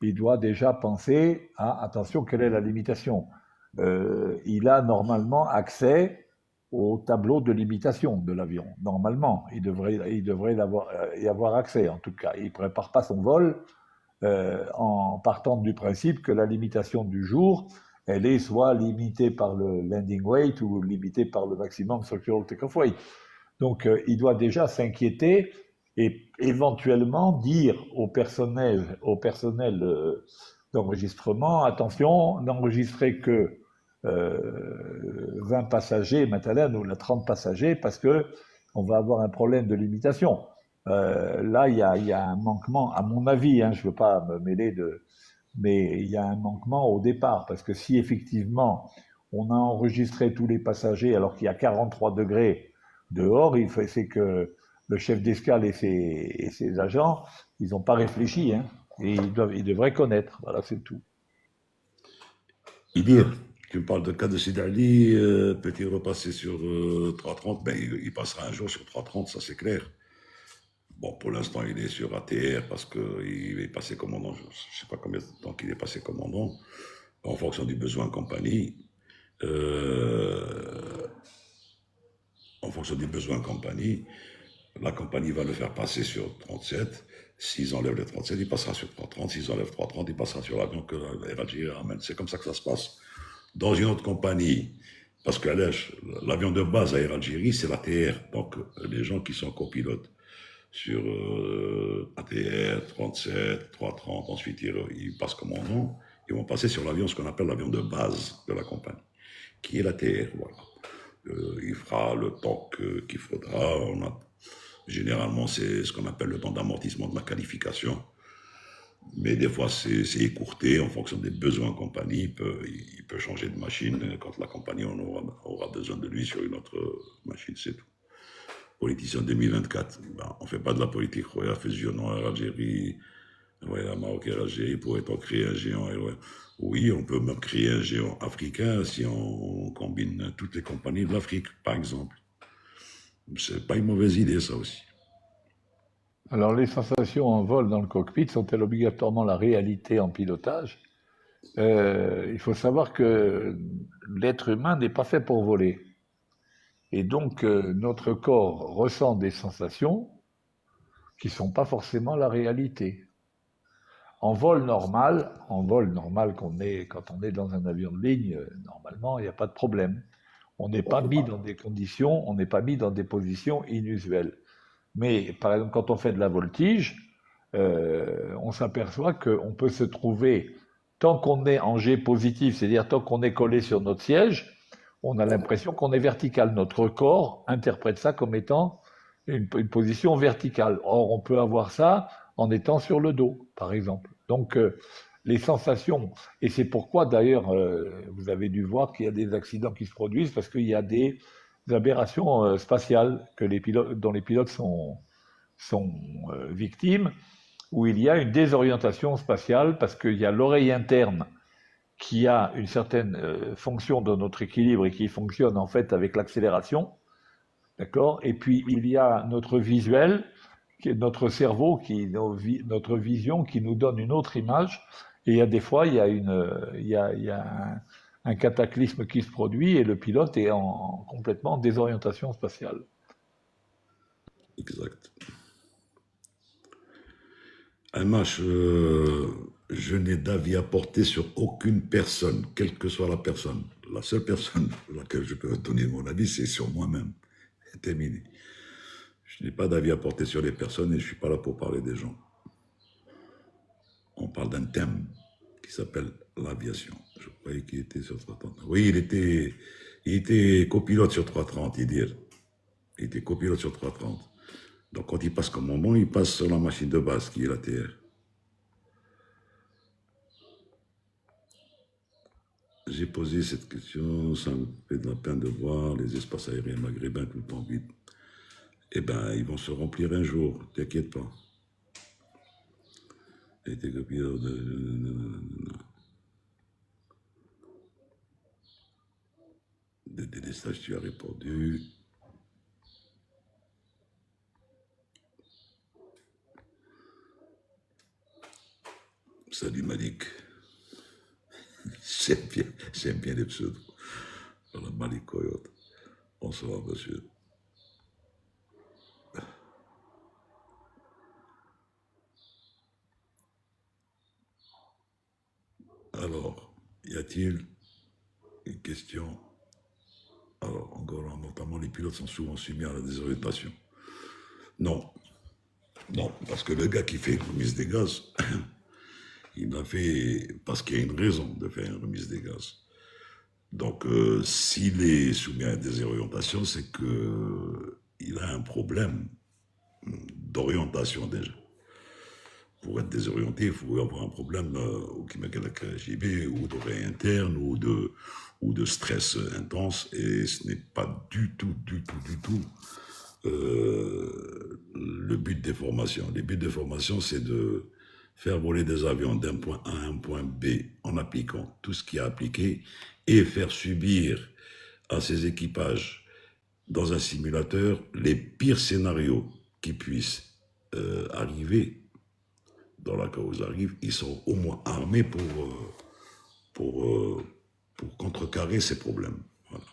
il doit déjà penser à, attention, quelle est la limitation? Il a normalement accès au tableau de limitation de l'avion. Normalement, il devrait y avoir accès, en tout cas. Il ne prépare pas son vol en partant du principe que la limitation du jour, elle est soit limitée par le landing weight ou limitée par le maximum structural takeoff weight. Donc, il doit déjà s'inquiéter et éventuellement dire au personnel d'enregistrement, attention, n'enregistrez que 20 passagers, maintenant, ou 30 passagers, parce que on va avoir un problème de limitation. Là, il y a un manquement, à mon avis, je ne veux pas me mêler mais il y a un manquement au départ, parce que si effectivement on a enregistré tous les passagers alors qu'il y a 43 degrés dehors, c'est que le chef d'escale et ses agents, ils n'ont pas réfléchi, et ils devraient connaître. Voilà, c'est tout. Idir, Tu me parles de cas de Sidi Ali, peut-il repasser sur 330? Ben, il passera un jour sur 330, ça c'est clair. Bon, pour l'instant, il est sur ATR parce qu'il est passé commandant. Je ne sais pas combien de temps qu'il est passé commandant, en fonction du besoin compagnie. Euh, En fonction du besoin compagnie, la compagnie va le faire passer sur 37. S'ils enlèvent les 37, il passera sur 330. S'ils enlèvent 330, il passera sur l'avion que Air Algérie ramène. C'est comme ça que ça se passe. Dans une autre compagnie, parce que l'avion de base à Air Algérie, c'est l'ATR. Donc, les gens qui sont copilotes sur ATR, 37, 330, ensuite ils passent commandant, ils vont passer sur l'avion, ce qu'on appelle l'avion de base de la compagnie, qui est l'ATR. Voilà. Il fera le temps qu'il faudra. Généralement, c'est ce qu'on appelle le temps d'amortissement de la qualification. Mais des fois, c'est écourté en fonction des besoins en compagnie. Il peut changer de machine quand la compagnie aura besoin de lui sur une autre machine, c'est tout. Politicien 2024, ben, on ne fait pas de la politique. Fusionnons l'Algérie, la Maroc et l'Algérie pourrait-on créer un géant. Oui, on peut même créer un géant africain si on combine toutes les compagnies de l'Afrique, par exemple. C'est pas une mauvaise idée, ça aussi. Alors, les sensations en vol dans le cockpit sont-elles obligatoirement la réalité en pilotage? Il faut savoir que l'être humain n'est pas fait pour voler. Et donc, notre corps ressent des sensations qui ne sont pas forcément la réalité. En vol normal qu'on est, quand on est dans un avion de ligne, normalement, il n'y a pas de problème. On n'est pas mis dans des conditions, on n'est pas mis dans des positions inusuelles. Mais par exemple, quand on fait de la voltige, on s'aperçoit qu'on peut se trouver, tant qu'on est en G positif, c'est-à-dire tant qu'on est collé sur notre siège, on a l'impression qu'on est vertical. Notre corps interprète ça comme étant une position verticale. Or, on peut avoir ça en étant sur le dos, par exemple. Donc, les sensations, et c'est pourquoi d'ailleurs, vous avez dû voir qu'il y a des accidents qui se produisent, parce qu'il y a des aberrations spatiales dont les pilotes sont victimes, où il y a une désorientation spatiale, parce qu'il y a l'oreille interne qui a une certaine fonction de notre équilibre et qui fonctionne en fait avec l'accélération, d'accord? Et puis il y a notre visuel, qui est notre cerveau, notre vision qui nous donne une autre image. Et il y a des fois, il y a un cataclysme qui se produit et le pilote est complètement en désorientation spatiale. Exact. MH, je n'ai d'avis à porter sur aucune personne, quelle que soit la personne. La seule personne à laquelle je peux donner mon avis, c'est sur moi-même. C'est terminé. Je n'ai pas d'avis à porter sur les personnes et je ne suis pas là pour parler des gens. On parle d'un thème qui s'appelle l'aviation. Je croyais qu'il était sur 330. Oui, il était copilote sur 330, il était copilote sur 330. Donc quand il passe commandant, il passe sur la machine de base qui est la TR. J'ai posé cette question, ça me fait de la peine de voir les espaces aériens maghrébins tout le temps vides. Eh bien, ils vont se remplir un jour, t'inquiète pas. Et tes copilotes de délestage, tu as répondu. Salut Malik. J'aime bien les pseudos. Voilà, Malik Coyote. Bonsoir, monsieur. Alors, y a-t-il une question? Alors, encore, notamment, les pilotes sont souvent soumis à la désorientation. Non. Non, parce que le gars qui fait une remise des gaz, il l'a fait parce qu'il y a une raison de faire une remise des gaz. Donc, s'il est soumis à la désorientation, c'est qu'il a un problème d'orientation déjà. Pour être désorienté, il faut avoir un problème ou d'oreille interne ou de stress intense. Et ce n'est pas du tout le but des formations. Les buts des formations, c'est de faire voler des avions d'un point A à un point B en appliquant tout ce qui est appliqué et faire subir à ces équipages dans un simulateur les pires scénarios qui puissent arriver. Dans la cas où ils arrivent, ils sont au moins armés pour, euh, pour contrecarrer ces problèmes. Voilà.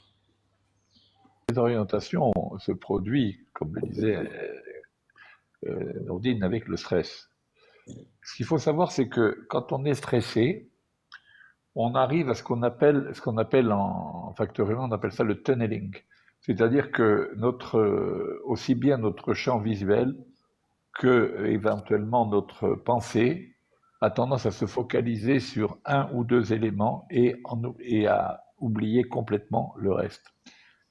Les orientations se produisent, comme le disait Nourdine, avec le stress. Ce qu'il faut savoir, c'est que quand on est stressé, on arrive à ce qu'on appelle en facteur humain, on appelle ça le tunneling. C'est-à-dire que aussi bien notre champ visuel que éventuellement notre pensée a tendance à se focaliser sur un ou deux éléments et à oublier complètement le reste.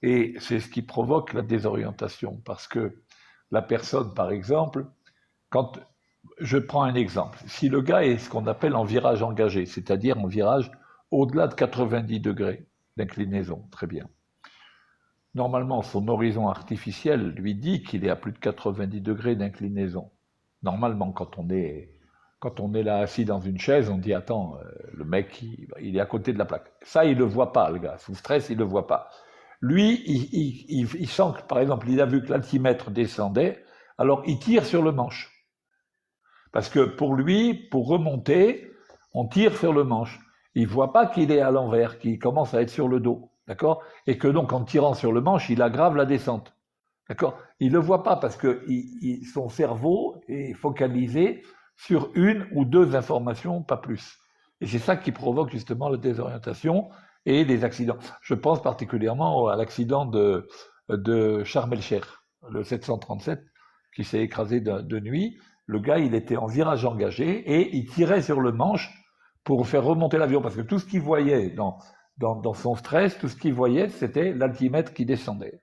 Et c'est ce qui provoque la désorientation, parce que la personne, par exemple, quand je prends un exemple, si le gars est ce qu'on appelle en virage engagé, c'est-à-dire en virage au-delà de 90 degrés d'inclinaison, très bien. Normalement, son horizon artificiel lui dit qu'il est à plus de 90 degrés d'inclinaison. Normalement, quand on est là assis dans une chaise, on dit attends, le mec, il est à côté de la plaque. Ça, il le voit pas, le gars. Sous stress, il le voit pas. Lui, il sent que, par exemple, il a vu que l'altimètre descendait, alors il tire sur le manche. Parce que pour lui, pour remonter, on tire sur le manche. Il voit pas qu'il est à l'envers, qu'il commence à être sur le dos. D'accord? Et que donc, en tirant sur le manche, il aggrave la descente. D'accord? Il le voit pas parce que son cerveau est focalisé sur une ou deux informations, pas plus. Et c'est ça qui provoque justement la désorientation et les accidents. Je pense particulièrement à l'accident de Sharm el-Sheikh, le 737, qui s'est écrasé de nuit. Le gars, il était en virage engagé et il tirait sur le manche pour faire remonter l'avion, parce que tout ce qu'il voyait dans son stress, tout ce qu'il voyait, c'était l'altimètre qui descendait.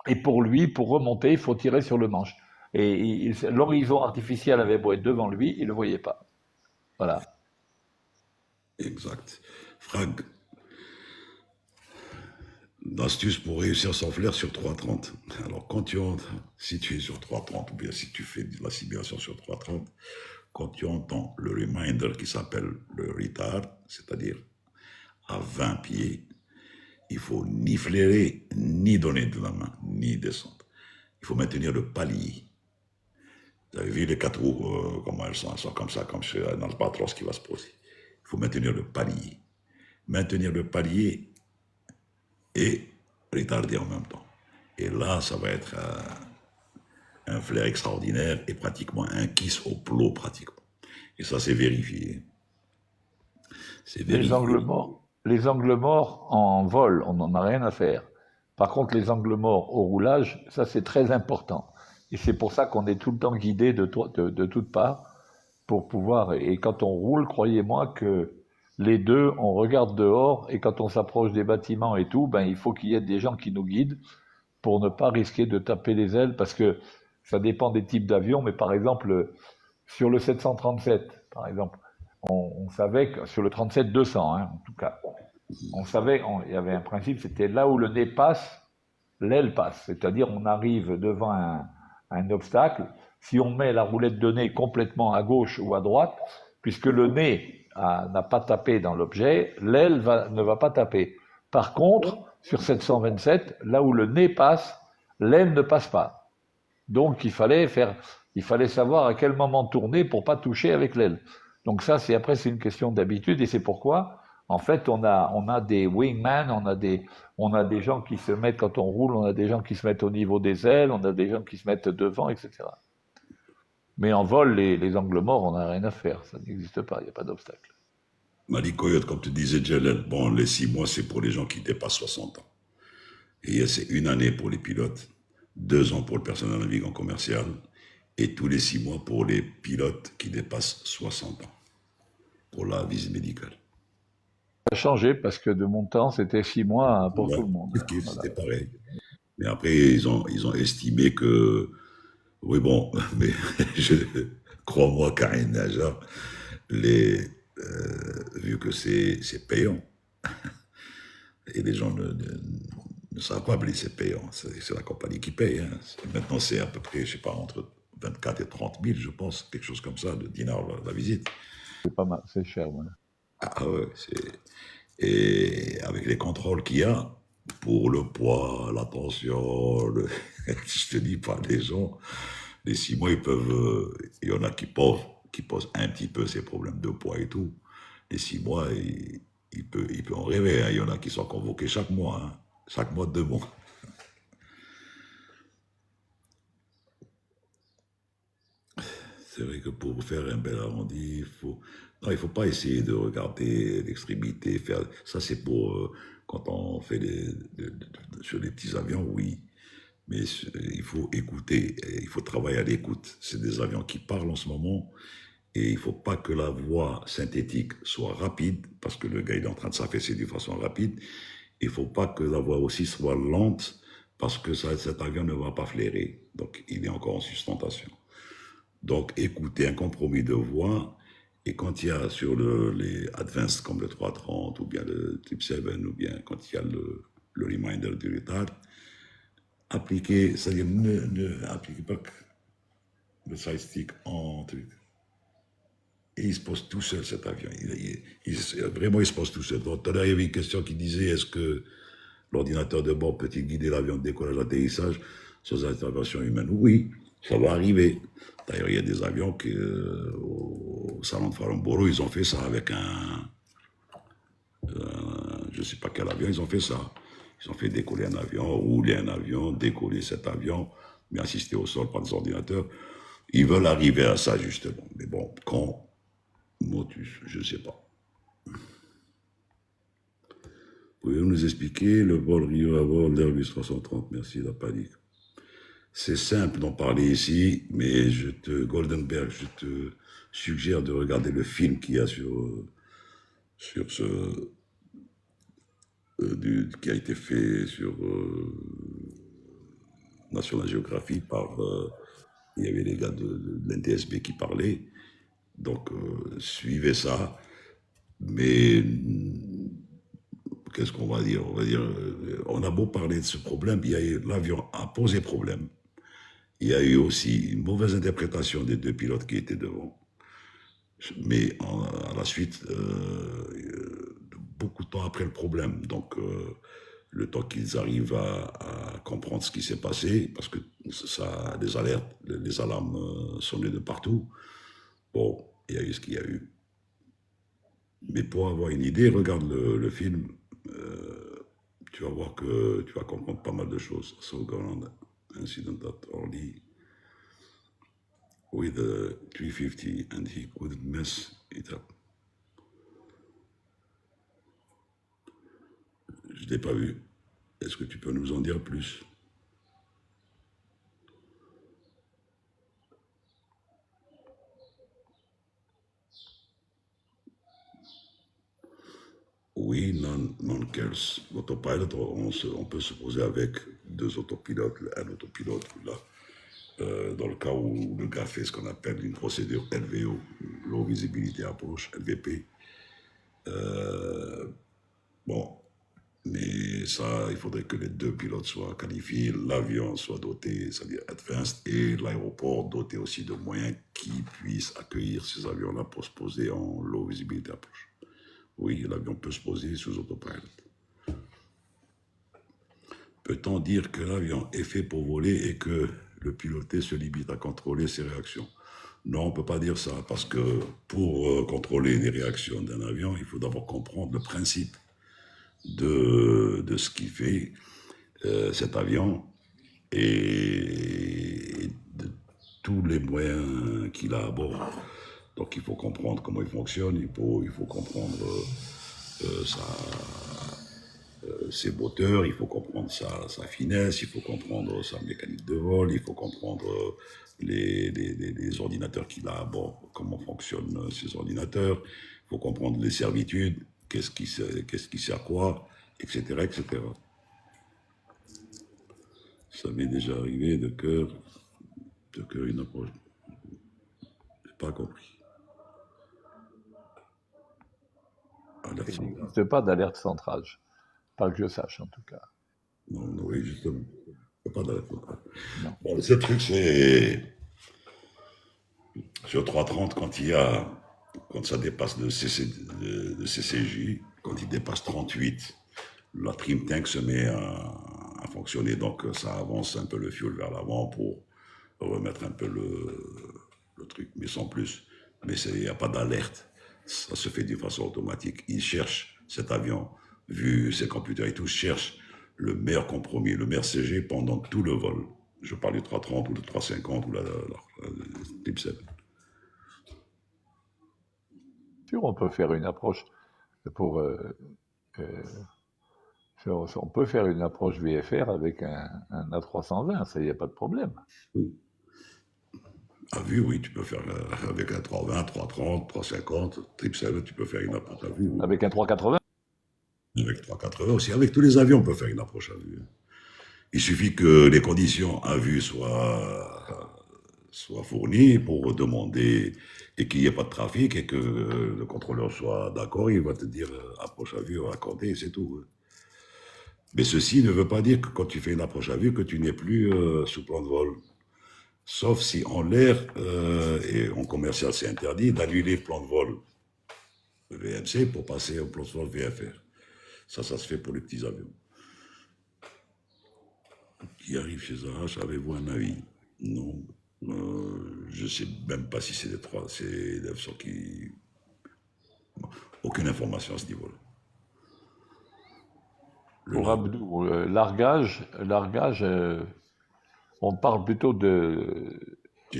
Et pour lui, pour remonter, il faut tirer sur le manche. Et l'horizon artificiel avait beau être devant lui, il ne le voyait pas. Voilà. Exact. Frag, l'astuce pour réussir sans flair sur 330. Alors, si tu es sur 330, ou bien si tu fais de la simulation sur 330, quand tu entends le reminder qui s'appelle le retard, c'est-à-dire à 20 pieds, il faut ni flairer, ni donner de la main, ni descendre. Il faut maintenir le palier. Vous avez vu les 4 roues, comment elles sont comme ça, comme chez un albatros qui va se poser. Il faut maintenir le palier. Maintenir le palier et retarder en même temps. Et là, ça va être un flair extraordinaire et pratiquement un kiss au plot, pratiquement. Et ça, c'est vérifié. C'est vérifié. Les angles morts en vol, on n'en a rien à faire. Par contre, les angles morts au roulage, ça c'est très important. Et c'est pour ça qu'on est tout le temps guidé de toutes parts pour pouvoir. Et quand on roule, croyez-moi que les deux, on regarde dehors et quand on s'approche des bâtiments et tout, ben il faut qu'il y ait des gens qui nous guident pour ne pas risquer de taper les ailes, parce que ça dépend des types d'avions. Mais par exemple, sur le 737, par exemple, on savait que sur le 37-200, hein, en tout cas, on savait, il y avait un principe, c'était là où le nez passe, l'aile passe. C'est-à-dire, on arrive devant un obstacle. Si on met la roulette de nez complètement à gauche ou à droite, puisque le nez n'a pas tapé dans l'objet, l'aile ne va pas taper. Par contre, sur 727, là où le nez passe, l'aile ne passe pas. Donc, il fallait savoir à quel moment tourner pour pas toucher avec l'aile. Donc ça, c'est une question d'habitude, et c'est pourquoi, en fait, on a des wingman, on a des gens qui se mettent, quand on roule, on a des gens qui se mettent au niveau des ailes, on a des gens qui se mettent devant, etc. Mais en vol, les angles morts, on n'a rien à faire, ça n'existe pas, il n'y a pas d'obstacle. Malik Coyote, comme tu disais, Jalel, bon, les 6 mois, c'est pour les gens qui dépassent 60 ans. Et c'est 1 année pour les pilotes, 2 ans pour le personnel navigant commercial, et tous les 6 mois pour les pilotes qui dépassent 60 ans, pour la visite médicale. Ça a changé parce que de mon temps, c'était 6 mois pour tout le monde. C'était pareil. Mais après, ils ont estimé que, oui bon, mais crois-moi, Karine Naja, vu que c'est payant, et les gens ne savent pas, mais c'est payant, c'est la compagnie qui paye. Hein. Maintenant, c'est à peu près, je sais pas, entre 24 et 30 000, je pense, quelque chose comme ça, de dinars la visite. C'est pas mal, c'est cher. Voilà. Ah ouais, Et avec les contrôles qu'il y a, pour le poids, la tension, je te dis pas, les gens, les 6 mois, ils peuvent, il y en a qui posent un petit peu ces problèmes de poids et tout. Les 6 mois, il peut en rêver, hein. Il y en a qui sont convoqués chaque mois, hein. Chaque mois, 2 mois. C'est vrai que pour faire un bel arrondi, non, il faut pas essayer de regarder l'extrémité. Ça, c'est pour quand on fait sur les petits avions, oui. Mais il faut écouter, et il faut travailler à l'écoute. C'est des avions qui parlent en ce moment, et il faut pas que la voix synthétique soit rapide, parce que le gars il est en train de s'affaisser d'une façon rapide. Il faut pas que la voix aussi soit lente, parce que cet avion ne va pas flairer. Donc il est encore en sustentation. Donc, écouter un compromis de voix, et quand il y a sur les advanced comme le 330 ou bien le Type 7, ou bien quand il y a le reminder du retard, appliquer, c'est-à-dire ne appliquez pas le side stick en truc. Et il se pose tout seul cet avion. Vraiment, il se pose tout seul. Donc, tout à l'heure, il y avait une question qui disait est-ce que l'ordinateur de bord peut-il guider l'avion de décollage atterrissage sans intervention humaine? Oui, ça va arriver. D'ailleurs, il y a des avions qui, au salon de Farnborough, ils ont fait ça avec je ne sais pas quel avion, ils ont fait ça. Ils ont fait décoller un avion, rouler un avion, décoller cet avion, mais assister au sol par des ordinateurs. Ils veulent arriver à ça, justement. Mais bon, quand Motus, je ne sais pas. Pouvez-vous nous expliquer le vol Rio à vol d'Airbus 330? Merci, la panique. C'est simple d'en parler ici, mais Goldenberg, je te suggère de regarder le film qu'il y a sur qui a été fait sur National Geographic il y avait les gars de l'NTSB qui parlaient. Donc, suivez ça. Mais qu'est-ce qu'on va dire? On va dire, on a beau parler de ce problème, l'avion a posé problème. Il y a eu aussi une mauvaise interprétation des 2 pilotes qui étaient devant. Mais à la suite, beaucoup de temps après le problème, donc le temps qu'ils arrivent à comprendre ce qui s'est passé, parce que ça, les alertes, les alarmes sonnaient de partout. Bon, il y a eu ce qu'il y a eu. Mais pour avoir une idée, regarde le film, tu vas voir que tu vas comprendre pas mal de choses. So, Ground incident at Orly with a 350 and he couldn't mess it up. Je ne l'ai pas vu. Est-ce que tu peux nous en dire plus? Oui, non-kills. L'autopilot, on peut se poser avec 2 autopilotes, un autopilote, là, dans le cas où le gars fait ce qu'on appelle une procédure LVO, Low Visibility Approach, LVP. Bon, mais ça, il faudrait que les 2 pilotes soient qualifiés, l'avion soit doté, c'est-à-dire advanced, et l'aéroport doté aussi de moyens qui puissent accueillir ces avions-là pour se poser en Low Visibility Approach. Oui, l'avion peut se poser sous autopilot. Peut-on dire que l'avion est fait pour voler et que le piloté se limite à contrôler ses réactions? Non, on ne peut pas dire ça, parce que pour contrôler les réactions d'un avion, il faut d'abord comprendre le principe de ce qu'il fait cet avion et de tous les moyens qu'il a à bord. Donc il faut comprendre comment il fonctionne, il faut comprendre ses moteurs, il faut comprendre sa finesse, il faut comprendre sa mécanique de vol, il faut comprendre les ordinateurs qu'il a à bord, comment fonctionnent ces ordinateurs, il faut comprendre les servitudes, qu'est-ce qui sert à quoi, etc., etc. Ça m'est déjà arrivé de cœur une approche. J'ai pas compris. Il n'existe pas d'alerte centrage. Pas que je sache, en tout cas. Non, oui, justement. Il n'y a pas d'alerte centrale. Bon, ce truc, c'est sur 330, quand ça dépasse de CCJ, Quand il dépasse 38, la trim tank se met à fonctionner, donc ça avance un peu le fuel vers l'avant pour remettre un peu le truc, mais sans plus. Mais il n'y a pas d'alerte, ça se fait d'une façon automatique. Il cherche cet avion, vu ses computers et tout, cherche le meilleur compromis, le meilleur CG pendant tout le vol. Je parle du 330 ou le 350 ou la Type 7. Sûr, on peut faire une approche pour. On peut faire une approche VFR avec un A320, ça, il n'y a pas de problème. Oui. À vue, oui, tu peux faire avec un 320, 330, 350, Type 7, tu peux faire une approche à vue. Oui. Avec un 380. Avec 380 aussi. Avec tous les avions, on peut faire une approche à vue. Il suffit que les conditions à vue soient fournies pour demander et qu'il n'y ait pas de trafic et que le contrôleur soit d'accord. Il va te dire approche à vue accordée, c'est tout. Mais ceci ne veut pas dire que quand tu fais une approche à vue, que tu n'es plus sous plan de vol. Sauf si en l'air et en commercial, c'est interdit d'annuler le plan de vol VMC pour passer au plan de vol VFR. Ça se fait pour les petits avions. Qui arrive chez Zarache, avez-vous un avis? Non. Je ne sais même pas si c'est des 3, c'est 900 qui... Aucune information à ce niveau-là. Pour Abdou, largage, on parle plutôt de...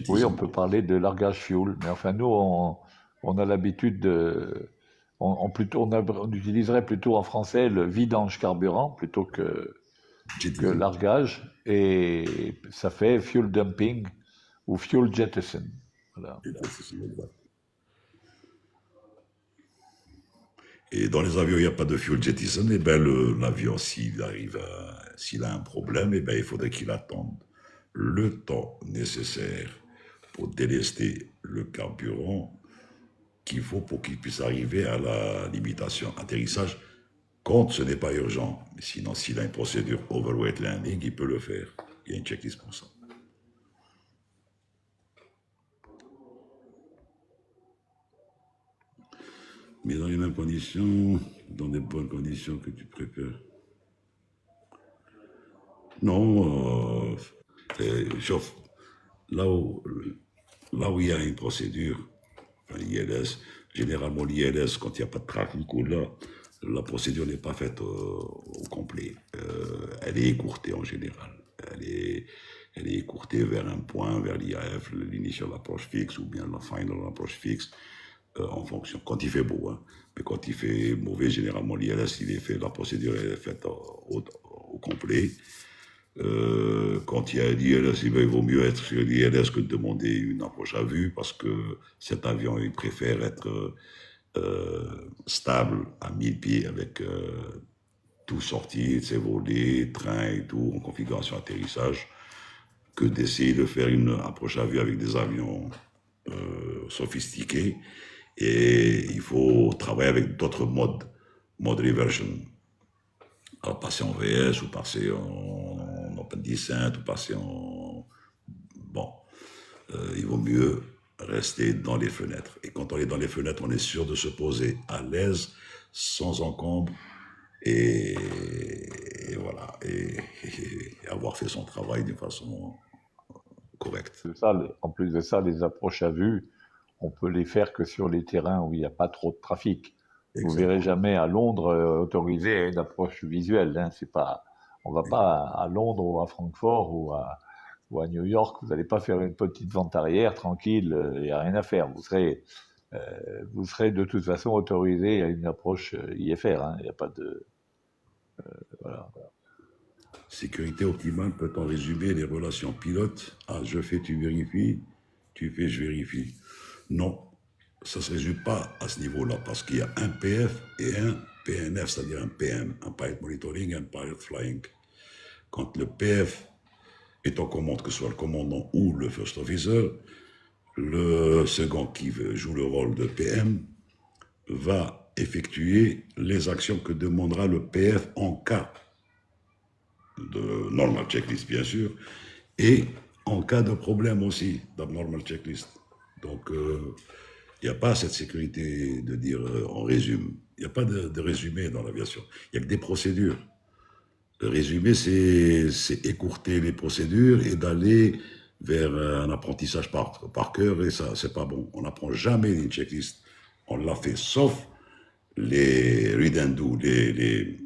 Oui, on peut parler de largage fuel, mais enfin nous, on a l'habitude de... On utiliserait plutôt en français le vidange carburant plutôt que largage, et ça fait fuel dumping ou fuel jettison. Voilà. Et dans les avions, il n'y a pas de fuel jettison, et bien l'avion, s'il a un problème, et bien il faudrait qu'il attende le temps nécessaire pour délester le carburant qu'il faut pour qu'il puisse arriver à la limitation atterrissage quand ce n'est pas urgent. Mais sinon, s'il a une procédure overweight landing, il peut le faire. Il y a une checklist pour ça. Mais dans les mêmes conditions, dans des bonnes conditions que tu préfères. Non, sauf là où il y a une procédure, l'ILS, généralement l'ILS, quand il n'y a pas de trafic ou là, la procédure n'est pas faite au complet. Elle est écourtée en général. Elle est écourtée vers un point, vers l'IAF, l'initial approach fixe ou bien la final approach fixe, en fonction. Quand il fait beau, hein. Mais quand il fait mauvais, généralement l'ILS, la procédure est faite au complet. Quand il y a l'ILS, il vaut mieux être sur l'ILS que de demander une approche à vue parce que cet avion, il préfère être stable à 1000 pieds avec tout sorti, ses volets, train et tout en configuration atterrissage que d'essayer de faire une approche à vue avec des avions sophistiqués. Et il faut travailler avec d'autres modes reversion. Alors, passer en VS ou passer en Open Descent ou passer en... Bon, il vaut mieux rester dans les fenêtres. Et quand on est dans les fenêtres, on est sûr de se poser à l'aise, sans encombre, et voilà, et avoir fait son travail d'une façon correcte. En plus de ça, les approches à vue, on peut les faire que sur les terrains où il n'y a pas trop de trafic. Exactement. Vous verrez jamais à Londres autorisé une approche visuelle. Hein. C'est pas, on va pas à Londres ou à Francfort ou à New York. Vous n'allez pas faire une petite vente arrière tranquille. Il n'y a rien à faire. Vous serez de toute façon autorisé à une approche IFR. Hein. Il n'y a pas de voilà. Sécurité optimale peut en résumer les relations pilote. Ah, je fais, tu vérifies. Tu fais, je vérifie. Non, ça ne se résume pas à ce niveau-là, parce qu'il y a un PF et un PNF, c'est-à-dire un PM, un Pilot Monitoring et un Pilot Flying. Quand le PF est en commande, que ce soit le commandant ou le First Officer, le second qui joue le rôle de PM va effectuer les actions que demandera le PF en cas de normal checklist, bien sûr, et en cas de problème aussi, d'abnormal checklist. Donc, Il n'y a pas cette sécurité de dire on résume. Il n'y a pas de résumé dans l'aviation. Il n'y a que des procédures. Le résumé, c'est écourter les procédures et d'aller vers un apprentissage par cœur, et ça, c'est pas bon. On n'apprend jamais une checklist. On l'a fait, sauf les read and do, les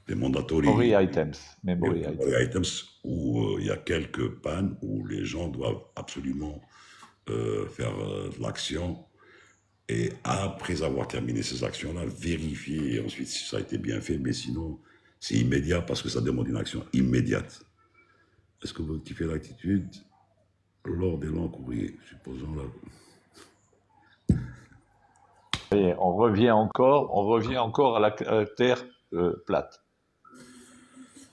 Memory mandatory, items, les memory items. items, où il y a quelques pannes où les gens doivent absolument faire l'action et après avoir terminé ces actions-là, vérifier ensuite si ça a été bien fait, mais sinon, c'est immédiat parce que ça demande une action immédiate. Est-ce que vous kiffez l'attitude lors des longs courriers? Supposons là. Et on revient encore à la Terre plate.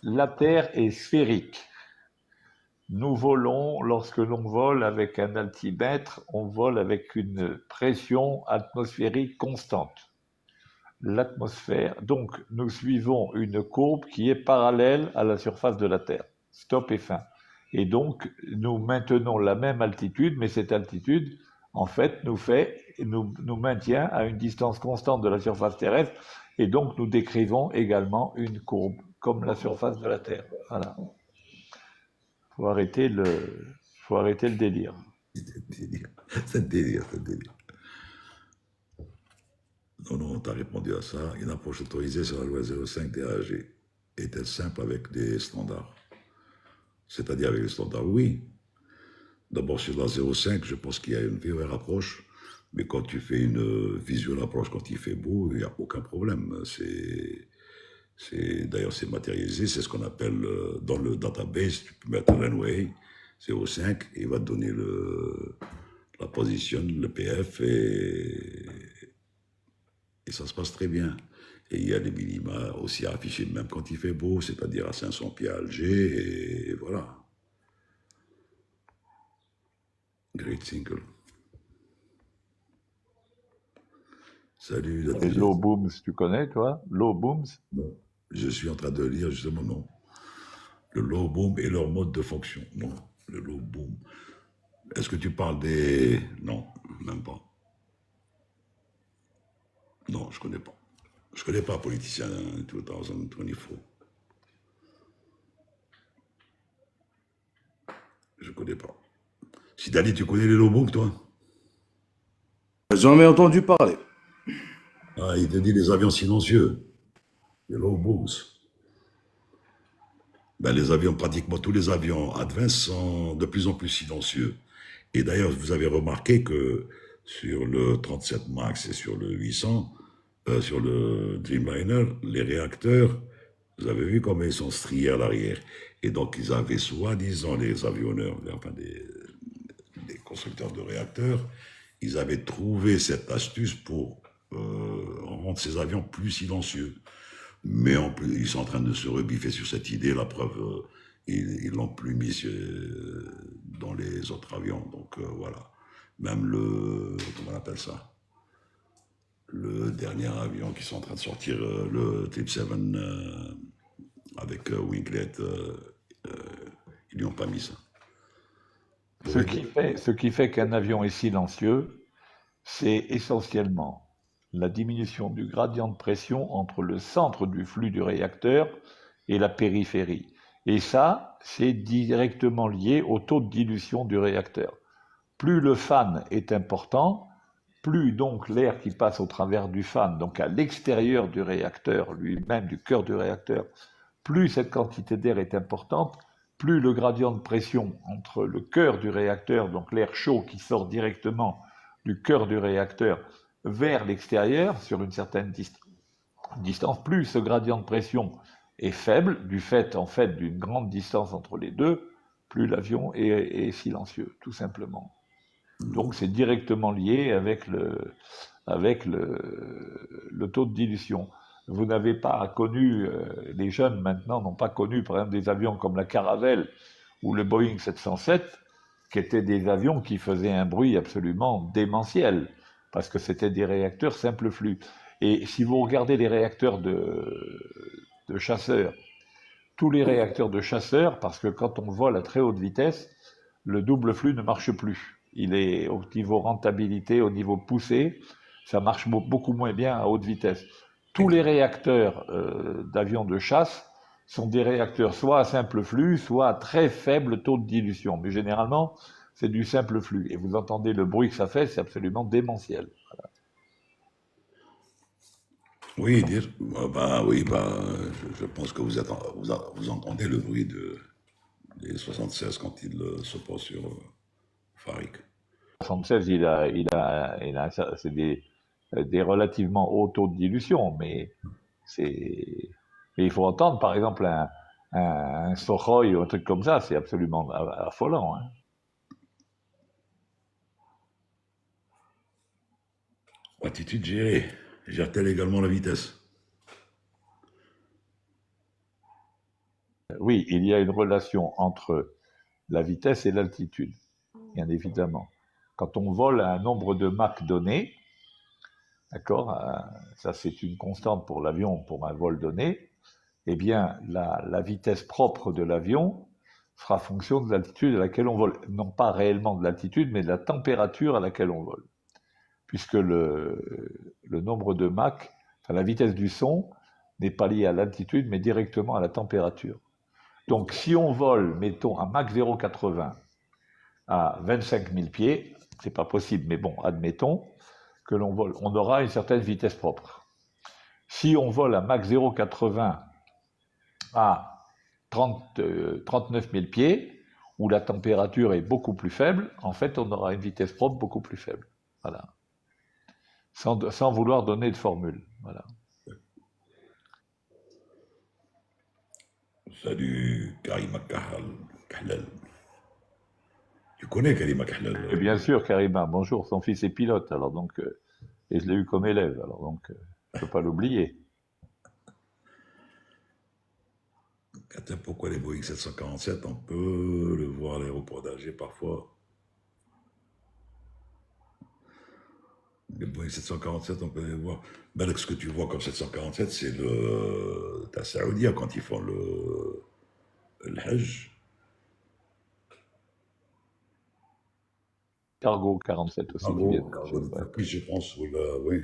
La Terre est sphérique. Nous volons, lorsque l'on vole avec un altimètre, on vole avec une pression atmosphérique constante. L'atmosphère, donc nous suivons une courbe qui est parallèle à la surface de la Terre. Stop et fin. Et donc nous maintenons la même altitude, mais cette altitude, en fait, nous maintient à une distance constante de la surface terrestre, et donc nous décrivons également une courbe, comme la surface de la Terre. Voilà. Faut arrêter le délire. C'est le délire, c'est le délire. Non, tu as répondu à ça. Une approche autorisée sur la loi 05 DAG est-elle simple avec des standards? C'est-à-dire avec les standards, oui. D'abord, sur la 05, je pense qu'il y a une meilleure approche, mais quand tu fais une visual approche, quand il fait beau, il n'y a aucun problème. D'ailleurs, c'est matérialisé, c'est ce qu'on appelle dans le database, tu peux mettre runway 05, et il va te donner la position, le PF, et ça se passe très bien. Et il y a des minima aussi affichés même quand il fait beau, c'est-à-dire à 500 pieds à Alger, et voilà. Great single. Salut. Les low booms, tu connais, toi? Low booms? Non. Je suis en train de lire justement, non. Le low boom et leur mode de fonction. Non, le low boom. Est-ce que tu parles des... Non, même pas. Non, je connais pas. Je connais pas Politicien 2024. Je connais pas. Sidali, tu connais les low booms, toi? J'en ai entendu parler. Ah, il te dit les avions silencieux. Les low booms. Ben, les avions, pratiquement tous les avions Advance sont de plus en plus silencieux. Et d'ailleurs, vous avez remarqué que sur le 37 MAX et sur le 800, sur le Dreamliner, les réacteurs, vous avez vu comment ils sont striés à l'arrière. Et donc, ils avaient soi-disant, les avionneurs, enfin des constructeurs de réacteurs, ils avaient trouvé cette astuce pour rendre ces avions plus silencieux. Mais en plus, ils sont en train de se rebiffer sur cette idée. La preuve, ils l'ont plus mis dans les autres avions. Donc voilà. Même comment on appelle ça? Le dernier avion qui sont en train de sortir, le 777 avec Winglet, ils lui ont pas mis ça. Ce qui fait qu'un avion est silencieux, c'est essentiellement la diminution du gradient de pression entre le centre du flux du réacteur et la périphérie. Et ça, c'est directement lié au taux de dilution du réacteur. Plus le fan est important, plus donc l'air qui passe au travers du fan, donc à l'extérieur du réacteur lui-même, du cœur du réacteur, plus cette quantité d'air est importante, plus le gradient de pression entre le cœur du réacteur, donc l'air chaud qui sort directement du cœur du réacteur, vers l'extérieur, sur une certaine distance, plus ce gradient de pression est faible, du fait en fait d'une grande distance entre les deux, plus l'avion est silencieux, tout simplement. Donc c'est directement lié avec le taux de dilution. Vous n'avez pas connu, les jeunes maintenant n'ont pas connu par exemple des avions comme la Caravelle ou le Boeing 707, qui étaient des avions qui faisaient un bruit absolument démentiel, parce que c'était des réacteurs simple flux. Et si vous regardez les réacteurs de chasseurs, tous les réacteurs de chasseurs, parce que quand on vole à très haute vitesse, le double flux ne marche plus. il est au niveau rentabilité, au niveau poussé, ça marche beaucoup moins bien à haute vitesse. Tous les réacteurs d'avions de chasse sont des réacteurs soit à simple flux, soit à très faible taux de dilution. Mais généralement, c'est du simple flux. Et vous entendez le bruit que ça fait, c'est absolument démentiel. Oui, dire. Oui, je pense que vous entendez le bruit des 76 quand il se pose sur Farik. 76, c'est des relativement hauts taux de dilution, mais il faut entendre, par exemple, un Sukhoi ou un truc comme ça, c'est absolument affolant. Hein. Attitude gérée. Gère-t-elle également la vitesse? Oui, il y a une relation entre la vitesse et l'altitude, bien évidemment. Quand on vole à un nombre de Mach donné, d'accord, ça c'est une constante pour l'avion, pour un vol donné, eh bien la vitesse propre de l'avion fera fonction de l'altitude à laquelle on vole. Non pas réellement de l'altitude, mais de la température à laquelle on vole. Puisque le nombre de Mach, enfin, la vitesse du son, n'est pas liée à l'altitude, mais directement à la température. Donc si on vole, mettons, un Mach 0,80 à 25 000 pieds, c'est pas possible, mais bon, admettons que l'on vole, on aura une certaine vitesse propre. Si on vole un Mach 0,80 à 39 000 pieds, où la température est beaucoup plus faible, en fait, on aura une vitesse propre beaucoup plus faible. Voilà. Sans vouloir donner de formule. Voilà. Salut, Karima Kahlal. Tu connais Karima Kahlal? Et bien sûr, Karima, bonjour, son fils est pilote, alors donc, et je l'ai eu comme élève, alors donc, je ne peux pas l'oublier. Pourquoi les Boeing 747, on peut le voir à l'aéroport d'Alger parfois. Les Boeing 747, on peut les voir. Ben, ce que tu vois comme 747, c'est ta Saoudia quand ils font le Hajj. Cargo 47 aussi. Cargo de je pense, oui.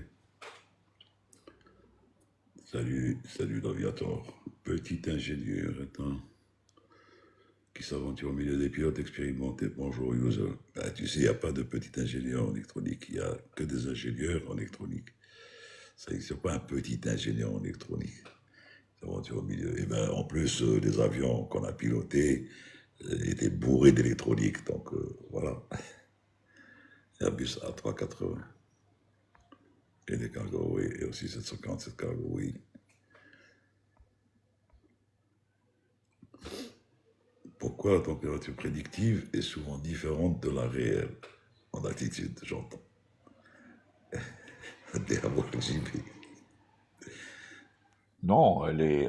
Salut l'aviateur. Petit ingénieur, qui s'aventure au milieu des pilotes expérimentés. Bonjour, user. Ben, tu sais, il n'y a pas de petit ingénieur en électronique, il n'y a que des ingénieurs en électronique. Ça n'existe pas un petit ingénieur en électronique. Il s'aventure au milieu. Et ben, en plus, les avions qu'on a pilotés étaient bourrés d'électronique, donc voilà. Airbus A380. Et des cargos, oui, et aussi 747 cargos, oui. Pourquoi la température prédictive est souvent différente de la réelle? En altitude, j'entends. Non,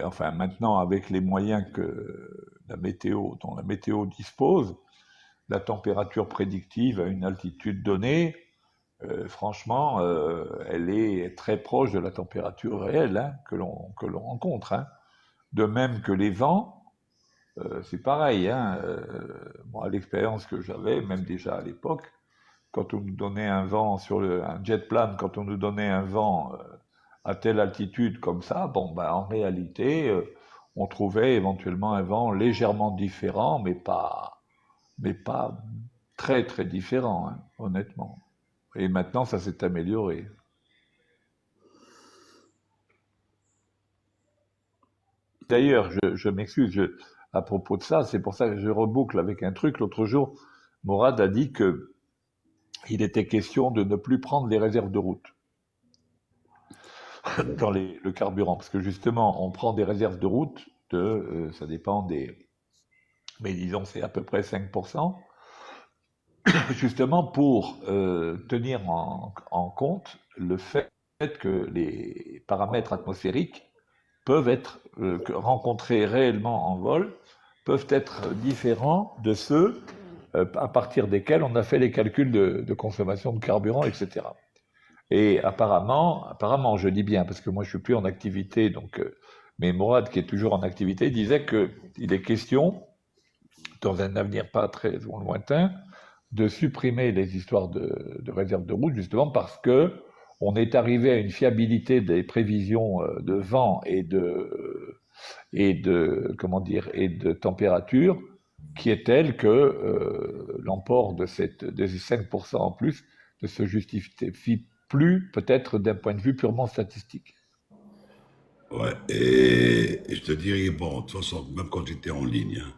enfin maintenant avec les moyens dont la météo dispose, la température prédictive à une altitude donnée, franchement, elle est très proche de la température réelle hein, que l'on rencontre. Hein. De même que les vents, c'est pareil. Hein, moi, l'expérience que j'avais, même déjà à l'époque, quand on nous donnait un vent un jet plane, quand on nous donnait un vent à telle altitude comme ça, bon, ben, en réalité, on trouvait éventuellement un vent légèrement différent, mais pas très très différent, hein, honnêtement. Et maintenant, ça s'est amélioré. D'ailleurs, je m'excuse à propos de ça, c'est pour ça que je reboucle avec un truc. L'autre jour, Morad a dit que il était question de ne plus prendre les réserves de route dans le carburant, parce que justement, on prend des réserves de route ça dépend mais disons c'est à peu près 5%, justement pour tenir en compte le fait que les paramètres atmosphériques peuvent être rencontrés réellement en vol, peuvent être différents de ceux à partir desquels on a fait les calculs de consommation de carburant, etc. Et apparemment, je dis bien, parce que moi je suis plus en activité, donc, mais Morad, qui est toujours en activité, disait qu'il est question, dans un avenir pas très lointain, de supprimer les histoires de réserve de route, justement parce que on est arrivé à une fiabilité des prévisions de vent comment dire, et de température qui est telle que l'emport de ces 5% en plus ne se justifie plus, peut-être d'un point de vue purement statistique. Ouais, et je te dirais, bon, de toute façon, même quand j'étais en ligne, hein,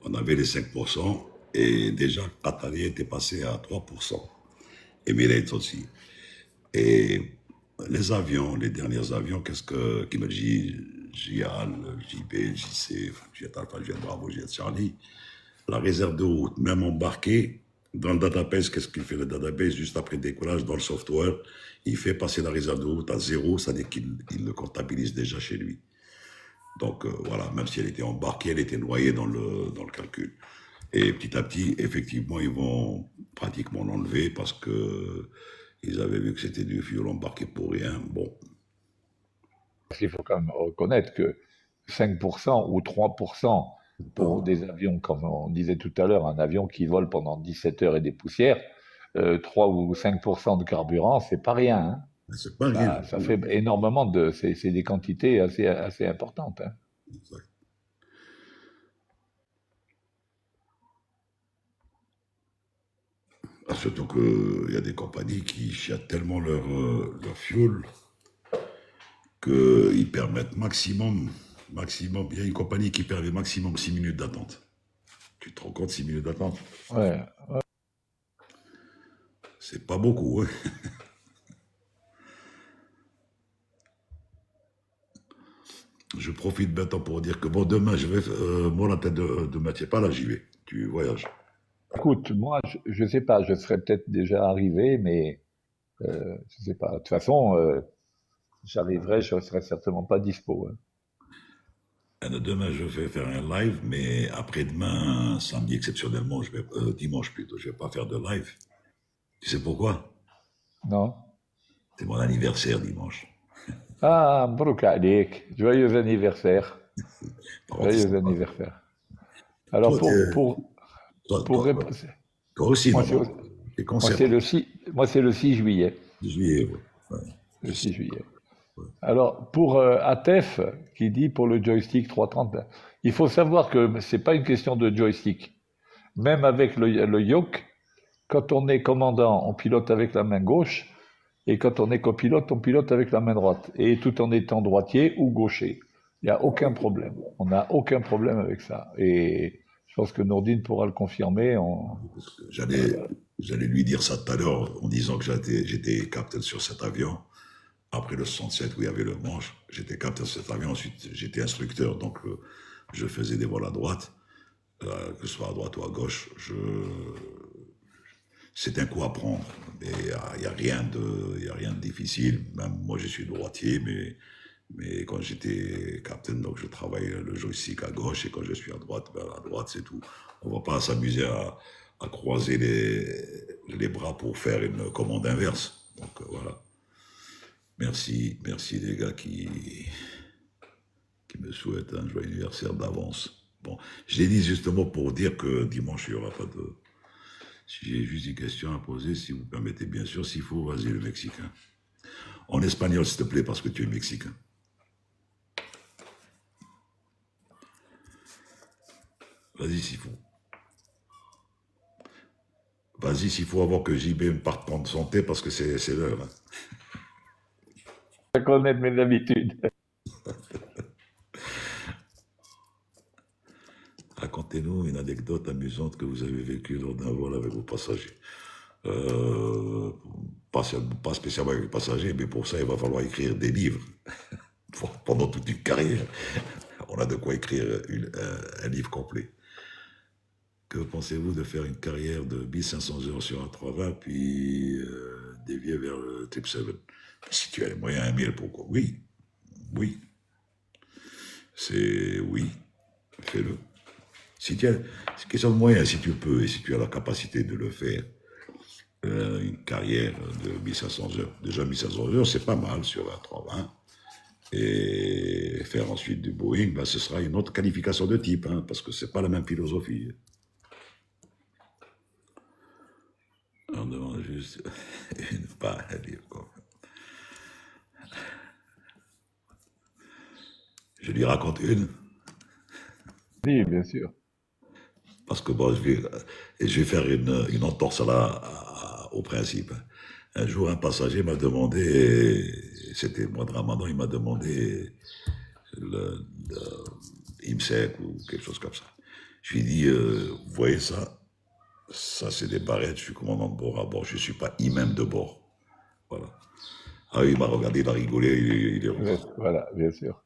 on avait les 5%, et déjà, Qatari était passé à 3%, Emirates aussi. Et les avions, les derniers avions, qui me dit JAL, JB, JC, Jet Alpha, Jet Bravo, Jet Charlie, la réserve de route, même embarqué dans le database, qu'est-ce qu'il fait le database juste après le décollage dans le software? Il fait passer la réserve de route à zéro, c'est-à-dire qu'il le comptabilise déjà chez lui. Donc voilà, même si elle était embarquée, elle était noyée dans le calcul. Et petit à petit, effectivement, ils vont pratiquement l'enlever parce que ils avaient vu que c'était du fuel embarqué pour rien. Bon, Parce qu'il faut quand même reconnaître que 5% ou 3% pour des avions, comme on disait tout à l'heure, un avion qui vole pendant 17 heures et des poussières, 3 ou 5% de carburant, c'est pas rien, hein. c'est pas rien. Ça fait énormément c'est des quantités assez importantes, hein. Surtout qu'il y a des compagnies qui chiatent tellement leur fuel qu'ils permettent maximum, il y a une compagnie qui permet maximum 6 minutes d'attente. Tu te rends compte, 6 minutes d'attente? Ouais. C'est pas beaucoup, hein. Je profite maintenant pour dire que bon, demain, je vais, moi, la tête de Mathieu, pas là, j'y vais. Tu voyages. Écoute, moi, je sais pas, je serais peut-être déjà arrivé, mais je sais pas. De toute façon, j'arriverai, je serai certainement pas dispo, hein. Demain, je vais faire un live, mais après-demain, samedi, exceptionnellement, dimanche plutôt, je vais pas faire de live. Tu sais pourquoi? Non? C'est mon anniversaire dimanche. Ah, مبروك عليك. Joyeux anniversaire. Parenthèse. Joyeux anniversaire. Alors, Toi, t'es- toi, pour toi, rép- toi aussi, moi, normalement. T'es moi, concerné. c'est le 6 juillet. Juillet, ouais. Ouais, je Le sais. 6 juillet. Alors, pour Atef, qui dit pour le joystick 330, il faut savoir que c'est pas une question de joystick. Même avec le yoke, quand on est commandant, on pilote avec la main gauche, et quand on est copilote, on pilote avec la main droite, et tout en étant droitier ou gaucher. Il n'y a aucun problème. On n'a aucun problème avec ça. Et je pense que Nourdine pourra le confirmer. J'allais lui dire ça tout à l'heure en disant que j'étais capitaine sur cet avion. Après le 67 où il y avait le manche, j'étais capitaine sur cet avion. Ensuite, j'étais instructeur, donc je faisais des vols à droite, que ce soit à droite ou à gauche. C'est un coup à prendre, mais il n'y a rien de difficile. Même moi, je suis droitier, mais quand j'étais capitaine, donc je travaille le joystick à gauche, et quand je suis à droite, ben à droite, c'est tout. On ne va pas s'amuser à croiser les bras pour faire une commande inverse. Donc voilà. Merci les gars qui me souhaitent un joyeux anniversaire d'avance. Bon, je l'ai dit justement pour dire que dimanche, il n'y aura pas de... Si j'ai juste une question à poser, si vous permettez, bien sûr, s'il faut, vas-y, le Mexicain. En espagnol, s'il te plaît, parce que tu es Mexicain. Vas-y, s'il faut. Vas-y, s'il faut, avant que JB me parte prendre son thé, parce que c'est l'heure, hein. Je connais mes habitudes. Racontez-nous une anecdote amusante que vous avez vécue lors d'un vol avec vos passagers. Pas spécialement avec les passagers, mais pour ça, il va falloir écrire des livres pendant toute une carrière. On a de quoi écrire un livre complet. Que pensez-vous de faire une carrière de 1500 heures sur un 320, puis dévier vers le 777? Si tu as les moyens, 1000, pourquoi? Oui, oui. Oui, fais-le. C'est une question de moyens, si tu peux et si tu as la capacité de le faire. Une carrière de 1500 heures. Déjà 1500 heures, c'est pas mal sur un 320. Et faire ensuite du Boeing, ben, ce sera une autre qualification de type, hein, parce que c'est pas la même philosophie. me demande juste une pas à dire, quoi. Je lui raconte une, Oui, bien sûr. parce que bon, je vais faire une entorse là au principe. Un jour, un passager m'a demandé, c'était le mois de Ramadan, il m'a demandé le IMSEC ou quelque chose comme ça. Je lui ai dit, vous voyez ça? Ça, c'est des barrettes, je suis commandant de bord à bord, je ne suis pas imam de bord. Voilà. Ah oui, il m'a regardé, il a rigolé, il est rentré. Voilà, bien sûr.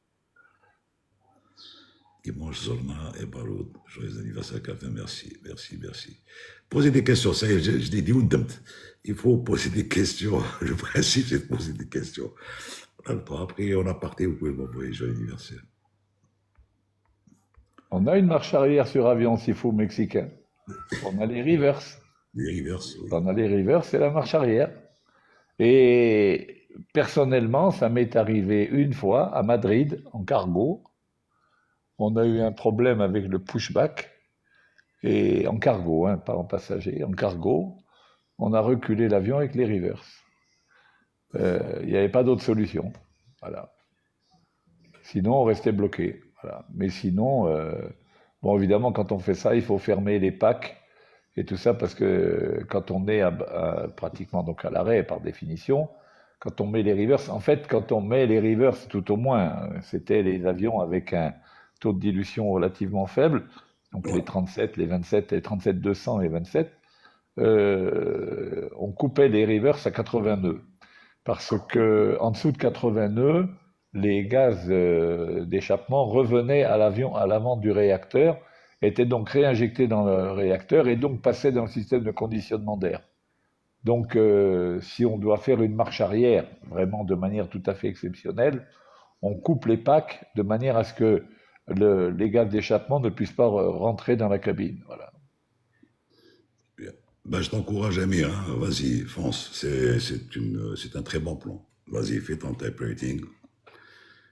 Dimanche, Zolna et Baroud, joyeux anniversaire, Captain, merci, merci, merci. Posez des questions, ça y est, je l'ai dit, il faut poser des questions. Le principe, c'est de poser des questions. Après, on a parté, vous pouvez m'envoyer joyeux anniversaire. On a une marche arrière sur avion s'il faut mexicain. On a les reverse. Les reverse, oui. On a les reverse, c'est la marche arrière. Et personnellement, ça m'est arrivé une fois à Madrid, en cargo. On a eu un problème avec le pushback, et en cargo, hein, pas en passager, en cargo. On a reculé l'avion avec les reverse. Il n'y avait pas d'autre solution. Voilà. Sinon, on restait bloqué. Voilà. Mais sinon, bon, évidemment, quand on fait ça, il faut fermer les packs et tout ça, parce que quand on est pratiquement donc à l'arrêt, par définition, quand on met les reverse, en fait, quand on met les reverse, tout au moins, c'était les avions avec un taux de dilution relativement faible, donc les 37, les 27, les 37-200 et 27, on coupait les reverse à 80 nœuds. Parce que en dessous de 80 nœuds, les gaz d'échappement revenaient à l'avion, à l'avant du réacteur, étaient donc réinjectés dans le réacteur et donc passaient dans le système de conditionnement d'air. Donc, si on doit faire une marche arrière, vraiment de manière tout à fait exceptionnelle, on coupe les packs de manière à ce que les gaz d'échappement ne puissent pas rentrer dans la cabine. Voilà. Bien. Ben, je t'encourage, Amir, hein. Vas-y, fonce. C'est un très bon plan. Vas-y, fais ton type rating.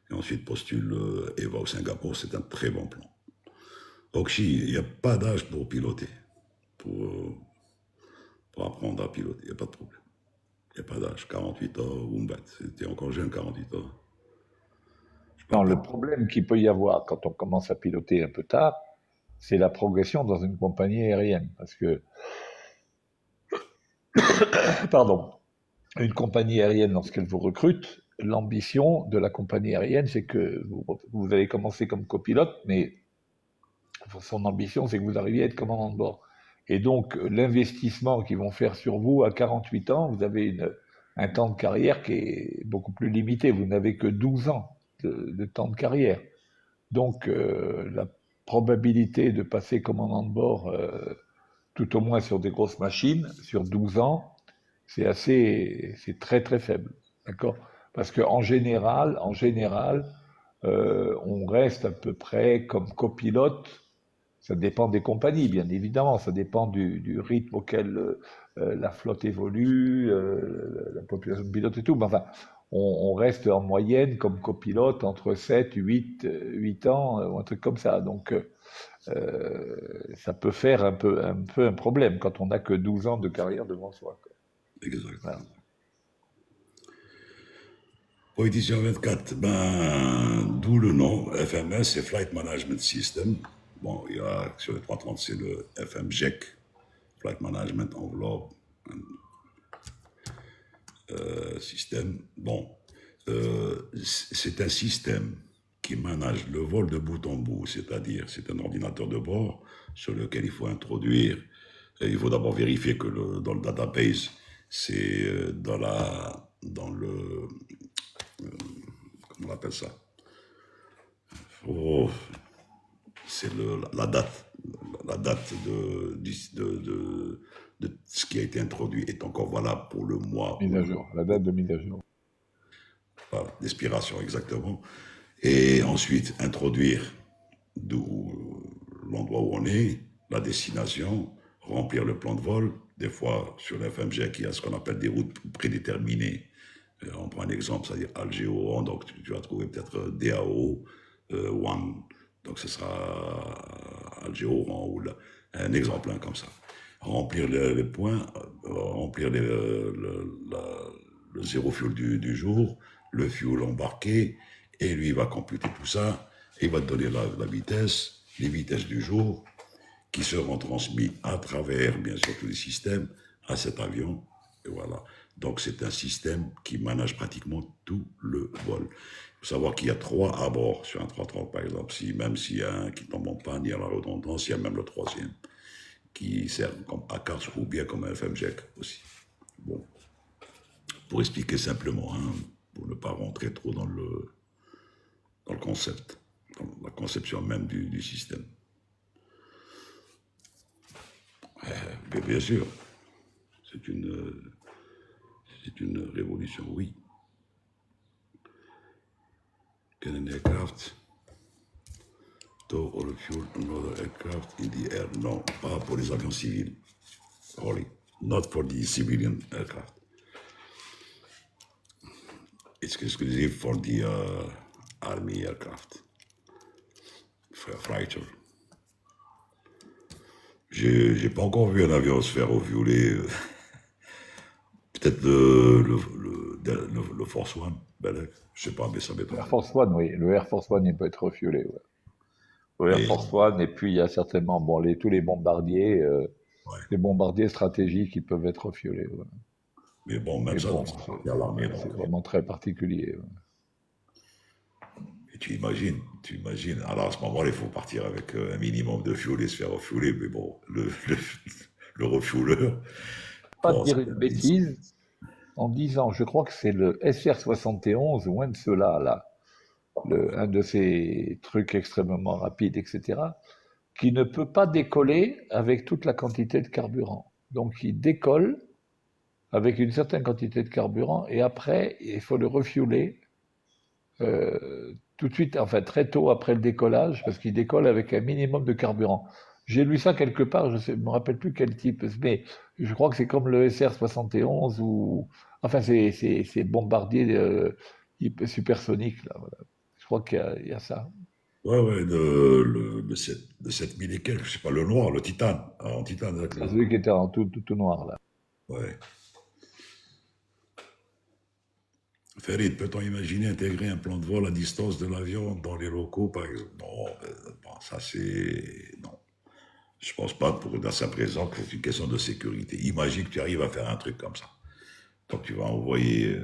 Et ensuite, postule et va au Singapour. C'est un très bon plan. Okshi, il n'y a pas d'âge pour piloter. Pour apprendre à piloter. Il n'y a pas de problème. Il n'y a pas d'âge. 48 ans, Wumbat. C'était encore jeune, 48 ans. Non, le problème qu'il peut y avoir quand on commence à piloter un peu tard, c'est la progression dans une compagnie aérienne. Parce que, pardon, une compagnie aérienne, lorsqu'elle vous recrute, l'ambition de la compagnie aérienne, c'est que vous allez commencer comme copilote, mais son ambition, c'est que vous arriviez à être commandant de bord. Et donc, l'investissement qu'ils vont faire sur vous à 48 ans, vous avez un temps de carrière qui est beaucoup plus limité. Vous n'avez que 12 ans de temps de carrière. Donc, la probabilité de passer commandant de bord, tout au moins sur des grosses machines, sur 12 ans, c'est très très faible. D'accord? Parce qu'en général, on reste à peu près comme copilote. Ça dépend des compagnies, bien évidemment. Ça dépend du rythme auquel la flotte évolue, la population de pilotes et tout. Mais enfin, on reste en moyenne comme copilote entre 7, 8 ans, ou un truc comme ça. Donc, ça peut faire un peu un problème quand on n'a que 12 ans de carrière devant soi, quoi. Exactement. Voilà. Politicien 24, ben, d'où le nom FMS, c'est Flight Management System. Bon, il y a sur les 330, c'est le FMGEC, Flight Management Envelope System. Bon, c'est un système qui manage le vol de bout en bout, c'est-à-dire c'est un ordinateur de bord sur lequel il faut introduire, et il faut d'abord vérifier que dans le database, c'est dans le comment on appelle ça? Oh, c'est la date. La date de ce qui a été introduit est encore valable pour le mois. Mise à jour, la date de mise à jour. Voilà, d'expiration, exactement. Et ensuite, introduire l'endroit où on est, la destination, remplir le plan de vol. Des fois, sur l'FMG, il y a ce qu'on appelle des routes prédéterminées. On prend un exemple, c'est-à-dire Alger-Oran, donc tu vas trouver peut-être DAO, One, donc ce sera Alger-Oran, ou un exemple comme ça. remplir les points, remplir le zéro fuel du jour, le fuel embarqué, et lui il va computer tout ça, et il va te donner la vitesse, les vitesses du jour, qui seront transmis à travers, bien sûr, tous les systèmes à cet avion. Et voilà. Donc, c'est un système qui manage pratiquement tout le vol. Il faut savoir qu'il y a 3 à bord sur un 330, par exemple. Même s'il y a un qui tombe en panne, il y a la redondance, il y a même le troisième qui sert comme ACARS ou bien comme un FMJEC aussi. Bon, pour expliquer simplement, hein, pour ne pas rentrer trop dans le concept, dans la conception même du système. Mais bien sûr, c'est une révolution, oui. Can an aircraft tow or fuel another aircraft in the air? Non, pas pour les avions civils. Only. Not for the civilian aircraft. It's exclusive for the army aircraft. Fighter. J'ai pas encore vu un avion se faire refueler. Peut-être le Force One, Belek. Je sais pas, mais ça m'étonne. Air Force One, oui. Le Air Force One, il peut être refuelé. Ouais. Le Air Force One, et puis il y a certainement tous les bombardiers, les bombardiers stratégiques qui peuvent être refuelés. Ouais. Mais bon, même ça, c'est vraiment très particulier. Ouais. Et tu imagines. Alors à ce moment-là, il faut partir avec un minimum de fuel et se faire refueler. Mais bon, le refueleur. Pas dire une bêtise en disant, je crois que c'est le SR-71 ou un de ceux-là, là, un de ces trucs extrêmement rapides, etc., qui ne peut pas décoller avec toute la quantité de carburant. Donc il décolle avec une certaine quantité de carburant et après, il faut le refueler tout de suite, enfin très tôt après le décollage, parce qu'il décolle avec un minimum de carburant. J'ai lu ça quelque part, je ne me rappelle plus quel type, mais je crois que c'est comme le SR-71 ou... Enfin, c'est bombardier supersonique, là, voilà. Je crois qu'il y a ça. Ouais, le 7000 et quelques, je sais pas, le noir, le titane, en titane. C'est celui qui était en tout noir, là. Ouais. Farid, peut-on imaginer intégrer un plan de vol à distance de l'avion dans les locaux, par exemple? Non, ça c'est... Non. Je pense pas, dans sa présence, que c'est une question de sécurité. Imagine que tu arrives à faire un truc comme ça. Donc tu vas envoyer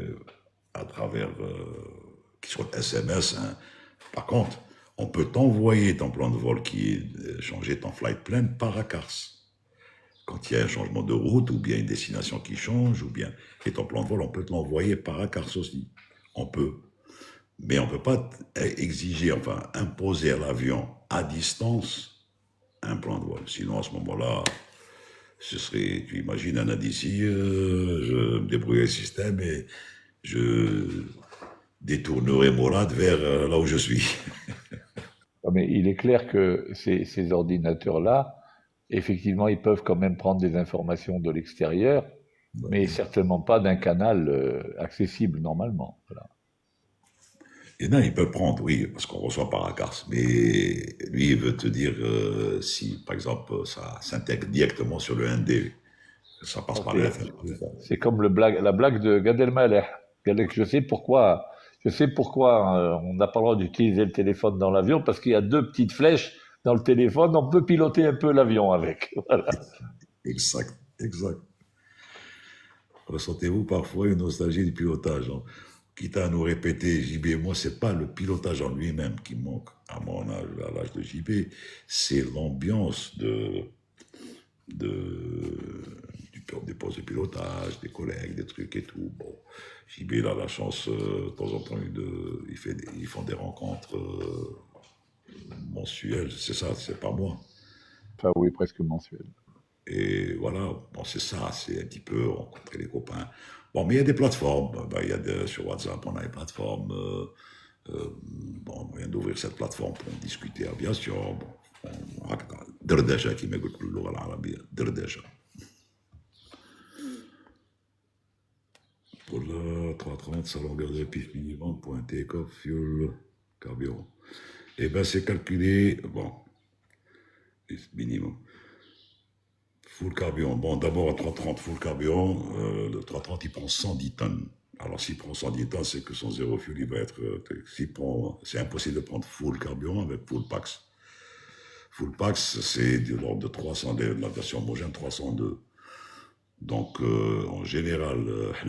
à travers... qui soit SMS. Hein. Par contre, on peut t'envoyer ton plan de vol qui est changer ton flight plan par ACARS. Quand il y a un changement de route ou bien une destination qui change, ou bien et ton plan de vol, on peut te l'envoyer par ACARS aussi. On peut. Mais on ne peut pas exiger, enfin imposer à l'avion à distance un plan de vol. Sinon, à ce moment-là, ce serait, tu imagines un d'ici, je me débrouille le système et je détournerai Morad vers là où je suis. Mais il est clair que ces ordinateurs-là, effectivement, ils peuvent quand même prendre des informations de l'extérieur, mais certainement pas d'un canal accessible normalement. Voilà. Et non, il peut prendre, oui, parce qu'on reçoit par ACARS, mais lui, il veut te dire si, par exemple, ça s'intègre directement sur le ND, ça passe par la FM. C'est comme la blague de Gad Elmaleh. Je sais pourquoi on n'a pas le droit d'utiliser le téléphone dans l'avion, parce qu'il y a 2 petites flèches dans le téléphone, on peut piloter un peu l'avion avec. Voilà. Exact. Ressentez-vous parfois une nostalgie du pilotage, hein? Quitte à nous répéter, JB, moi, c'est pas le pilotage en lui-même qui manque à mon âge, à l'âge de JB, c'est l'ambiance des postes de pilotage, des collègues, des trucs et tout. Bon, JB, il a la chance, de temps en temps, ils font des rencontres mensuelles, c'est ça, c'est pas moi. Enfin oui, presque mensuelles. Et voilà, bon, c'est ça, c'est un petit peu rencontrer les copains. Bon, mais il y a des plateformes. Sur WhatsApp, on a des plateformes. Bon, on vient d'ouvrir cette plateforme pour discuter aviation. Bon, Dردesha qui me goûte le l'arabe, Dردesha. Pour le 330, sa longueur de piste minimum pour un take-off, fuel, carburant. Eh bien, c'est calculé, bon, minimum. Full carburant. Bon, d'abord, à 330 full carburant, le 330, il prend 110 tonnes. Alors, s'il prend 110 tonnes, c'est que son zéro fuel, il va être. C'est impossible de prendre full carburant avec full packs. Full packs, c'est de l'ordre de 300, la version homogène 302. Donc, en général,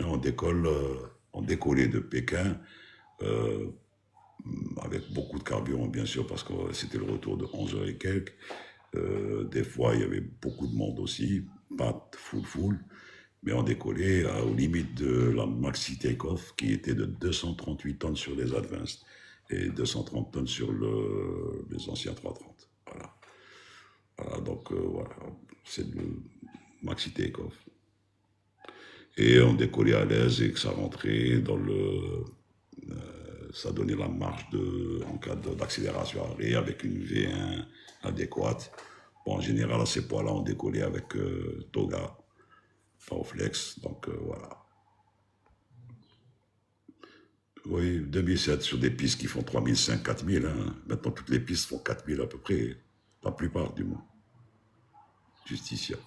on décollait de Pékin euh, avec beaucoup de carburant, bien sûr, parce que c'était le retour de 11 heures et quelques. Des fois, il y avait beaucoup de monde aussi, pas full, mais on décollait aux limites de la maxi take-off qui était de 238 tonnes sur les Advanced et 230 tonnes sur les anciens 330. Voilà. Voilà, donc voilà, c'est le maxi take-off. Et on décollait à l'aise et que ça rentrait dans ça donnait la marge en cas d'accélération arrière avec une V1 adéquate. Bon, en général, à ces poids-là, on décollait avec Toga, Powerflex, donc voilà. Oui, 2007 sur des pistes qui font 3500, 4000. Hein. Maintenant, toutes les pistes font 4000 à peu près, la plupart du moins. Justicia.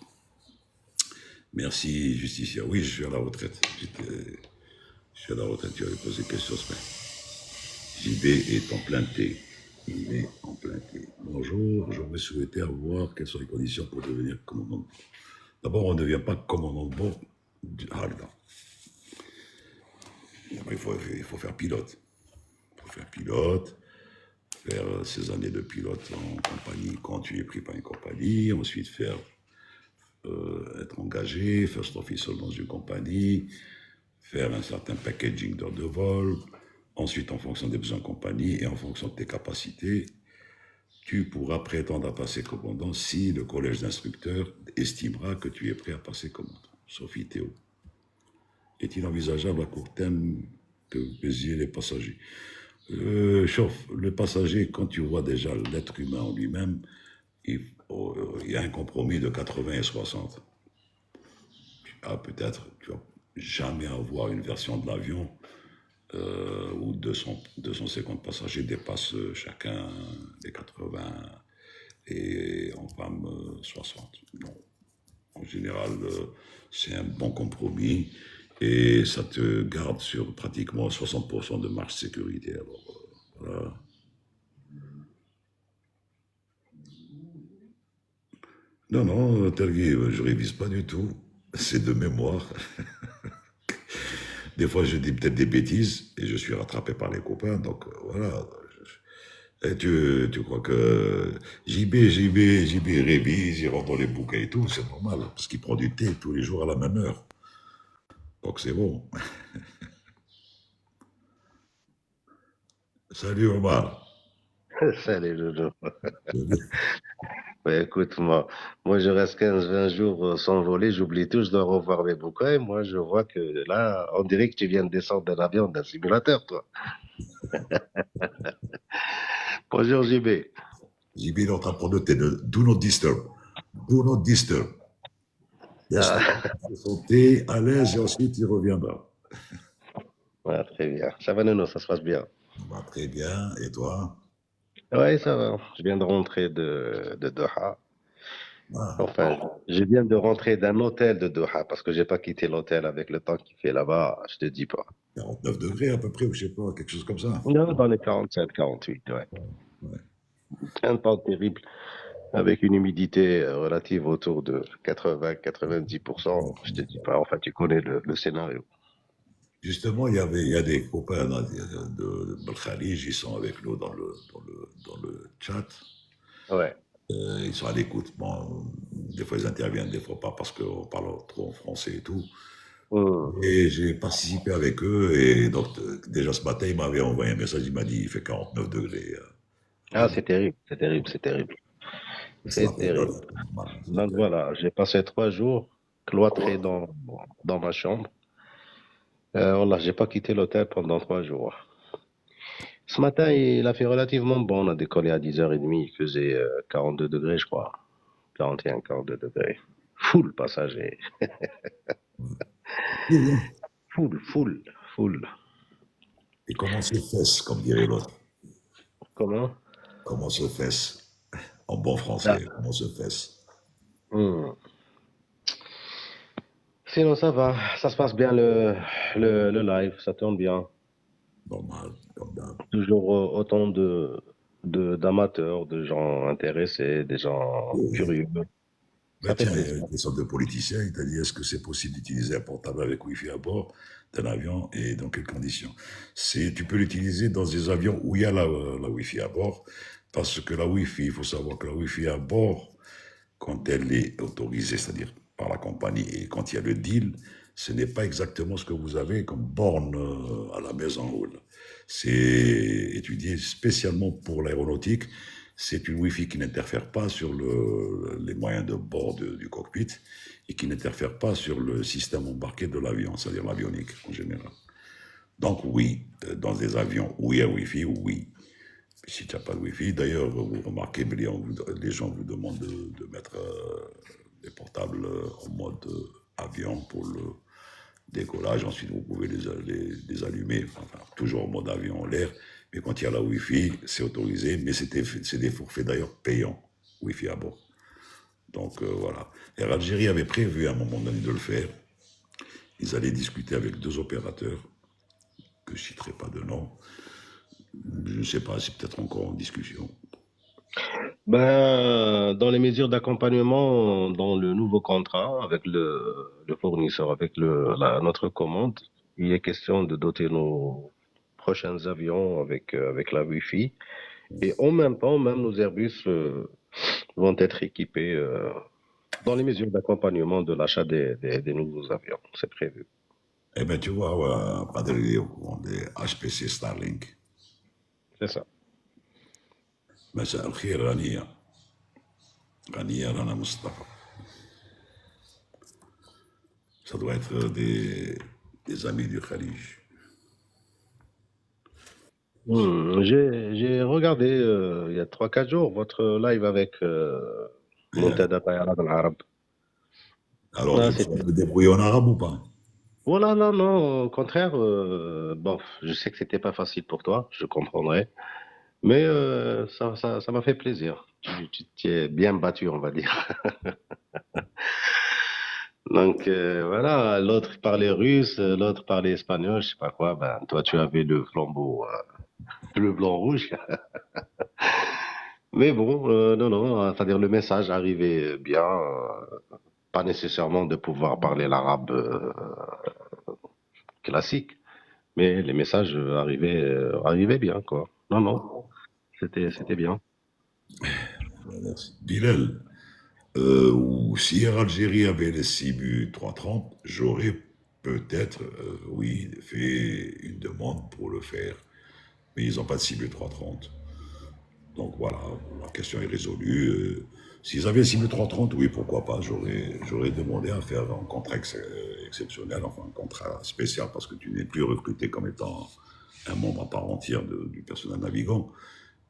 Merci, Justicia. Oui, je suis à la retraite. Je suis à la retraite, tu avais posé question ce matin. JB est en plein thé. Il est en plein thé. Bonjour, je me souhaitais avoir quelles sont les conditions pour devenir commandant de bord. D'abord, on ne devient pas commandant de bord du Halda. Il faut faire pilote. Il faut faire pilote, faire ses années de pilote en compagnie quand tu es pris par une compagnie, ensuite faire être engagé, first officer dans une compagnie, faire un certain packaging d'heures de vol. Ensuite, en fonction des besoins de compagnie et en fonction de tes capacités, tu pourras prétendre à passer commandant si le collège d'instructeurs estimera que tu es prêt à passer commandant. Sophie Théo. Est-il envisageable à court terme que vous pesiez les passagers? Chauffe, le passager, quand tu vois déjà l'être humain en lui-même, il y a un compromis de 80 et 60. Peut-être tu vas jamais avoir une version de l'avion où 250 passagers dépassent chacun les 80 et en femme 60. Non. En général, c'est un bon compromis et ça te garde sur pratiquement 60% de marge de sécurité. Alors, voilà. Non, non, Tergui, je révise pas du tout. C'est de mémoire. Des fois, je dis peut-être des bêtises et je suis rattrapé par les copains. Donc, voilà. Et tu crois que JB révise, il rentre dans les bouquins et tout, c'est normal, parce qu'il prend du thé tous les jours à la même heure. Donc c'est bon. Salut Omar. Salut Loulou. Ouais, écoute, moi je reste 15-20 jours sans voler, j'oublie tout, je dois revoir mes bouquins. Et moi, je vois que là, on dirait que tu viens de descendre d'un avion, d'un simulateur, toi. Bonjour JB. JB il est en train de prendre le thé. Do not disturb. Do not disturb. Laisse-le prendre son thé à l'aise et ensuite il reviendra. Ouais, très bien. Ça va, Nono, ça se passe bien. Bah, très bien. Et toi? Ouais, ça va. Je viens de rentrer de Doha. Ah, Enfin, je viens de rentrer d'un hôtel de Doha parce que j'ai pas quitté l'hôtel avec le temps qu'il fait là-bas, je te dis pas. 49 degrés à peu près, ou je sais pas, quelque chose comme ça. Non, dans les 47-48, ouais. Ouais. Un temps terrible. Avec une humidité relative autour de 80-90%, je te dis pas, enfin tu connais le scénario. Justement, il y a des copains de Belkhalij, ils sont avec nous dans le chat. Ouais. Ils sont à l'écoute. Bon, des fois ils interviennent, des fois pas parce qu'on parle trop en français et tout. Hum. Et j'ai participé avec eux et donc déjà ce matin, il m'avait envoyé un message, il m'a dit il fait 49 degrés. Ah, c'est terrible, c'est terrible, c'est terrible. C'est la C'est période. terrible. Donc voilà, j'ai passé 3 jours cloîtré dans ma chambre. Voilà, j'ai pas quitté l'hôtel pendant 3 jours. Ce matin, il a fait relativement bon. On a décollé à 10h30. Il faisait 42 degrés, je crois. 41, 42 degrés. Full passager. Full. Et comment se fesse, comme dirait l'autre? Comment? Comment se fesse? En bon Ah, français, comment se fesse? hum. Sinon, ça va. Ça se passe bien le live. Ça tourne bien. Normal, comme d'hab. Toujours autant d'amateurs, de gens intéressés, des gens Oui. curieux. Ben Ça fait tiens, il y a plaisir. une sorte de politicien, il t'a dit est-ce que c'est possible d'utiliser un portable avec Wi-Fi à bord d'un avion et dans quelles conditions? Tu peux l'utiliser dans des avions où il y a la Wi-Fi à bord, parce que la Wi-Fi, il faut savoir que la Wi-Fi à bord, quand elle est autorisée, c'est-à-dire par la compagnie, et quand il y a le deal, ce n'est pas exactement ce que vous avez comme borne à la maison. C'est étudié spécialement pour l'aéronautique. C'est une Wi-Fi qui n'interfère pas sur les moyens de bord du cockpit et qui n'interfère pas sur le système embarqué de l'avion, c'est-à-dire l'avionique en général. Donc oui, dans des avions où il y a Wi-Fi, oui. Si tu n'as pas de Wi-Fi, d'ailleurs, vous remarquez, mais les gens vous demandent de mettre les portables en mode avion pour le décollage. Ensuite, vous pouvez les allumer, enfin, toujours en mode avion en l'air. Mais quand il y a la Wi-Fi, c'est autorisé, mais c'est des forfaits d'ailleurs payants, Wi-Fi à bord. Donc voilà. Air Algérie avait prévu à un moment donné de le faire. Ils allaient discuter avec deux opérateurs, que je ne citerai pas de nom. Je ne sais pas, c'est peut-être encore en discussion. Ben, dans les mesures d'accompagnement, dans le nouveau contrat avec le fournisseur, avec notre commande, il est question de doter nos prochains avions avec la Wi-Fi. Et en même temps, même nos Airbus vont être équipés dans les mesures d'accompagnement de l'achat des nouveaux avions. C'est prévu. Eh bien, tu vois, Padre, on des HPC Starlink. C'est ça. مساء الخير غنية غنية رنا مصطفى. Ça doit être des amis du Khalij. J'ai regardé il y a 3 4 jours votre live avec Muntada Tayarat al-Arab. Alors, Ah, tu c'était. me débrouiller en arabe ou pas? Voilà, non, non, au contraire, bon, je sais que c'était pas facile pour toi, je comprendrais, mais ça m'a fait plaisir. Tu t'es bien battu, on va dire. Donc voilà, l'autre parlait russe, l'autre parlait espagnol, je sais pas quoi. Ben toi, tu avais le flambeau bleu, blanc, rouge. Mais bon, non, non, c'est-à-dire le message arrivait bien, pas nécessairement de pouvoir parler l'arabe classique, mais les messages arrivaient bien, quoi. Non, non, c'était bien. Merci. Bilal, ou si Air Algérie avait les Cibu 330, j'aurais peut-être, oui, fait une demande pour le faire. Mais ils n'ont pas de Cibu 330. Donc voilà, la question est résolue. S'ils avaient ciblé 330, oui, pourquoi pas. J'aurais demandé à faire un contrat exceptionnel, enfin un contrat spécial, parce que tu n'es plus recruté comme étant un membre à part entière du personnel navigant.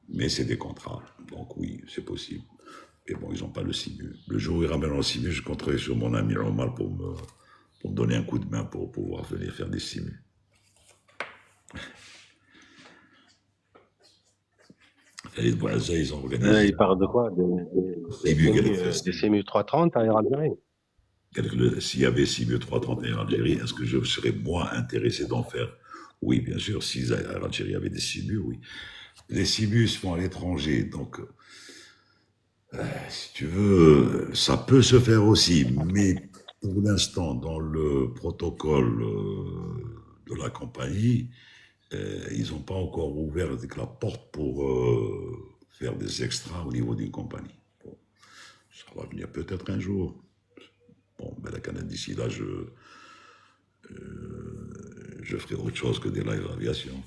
Mais c'est des contrats. Donc oui, c'est possible. Et bon, ils n'ont pas le CIMU. Le jour où ils ramèneront le CIMU, je compterai sur mon ami Omar pour me donner un coup de main pour pouvoir venir faire des CIMU. Khalid Bouazza, ils ont organisé Il parle de quoi? CIMU, Des CMU 330 à Air Algérie? s'il y avait CIMU 330 en Algérie, est-ce que je serais moins intéressé d'en faire? Oui, bien sûr, si l'Algérie avait des CIMU, oui. Les CIMU se font à l'étranger, donc si tu veux, ça peut se faire aussi, mais pour l'instant, dans le protocole de la compagnie, ils n'ont pas encore ouvert avec la porte pour faire des extras au niveau d'une compagnie. Bon, ça va venir peut-être un jour. Bon, ben la Canada, d'ici là, je ferai autre chose que des lives d'aviation.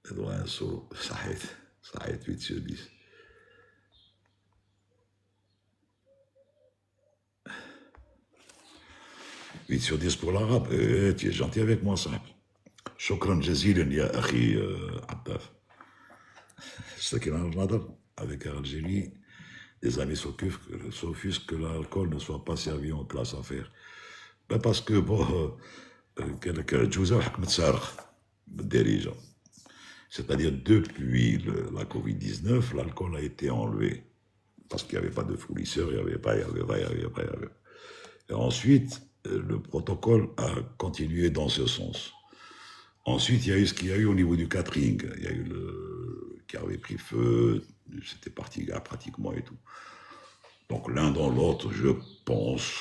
Edouard Sow, صحيت 8 sur 10. 8 sur 10 pour l'arabe. Tu es gentil avec moi, ça. شكرا جزيلا يا أخي عباس. C'est qu'il en a avec Algérie, les amis s'offusquent que l'alcool ne soit pas servi en classe à faire. Ben parce que, bon, الجوزة وحكمت صارخ بالدارجة. C'est-à-dire, depuis la Covid-19, l'alcool a été enlevé. parce qu'il n'y avait pas de fournisseur, il n'y avait pas, il n'y avait pas, il n'y avait pas, il y avait pas. Et ensuite, le protocole a continué dans ce sens. Ensuite, il y a eu ce qu'il y a eu au niveau du catering. Il y a eu le qui avait pris feu, c'était parti pratiquement et tout. Donc l'un dans l'autre, je pense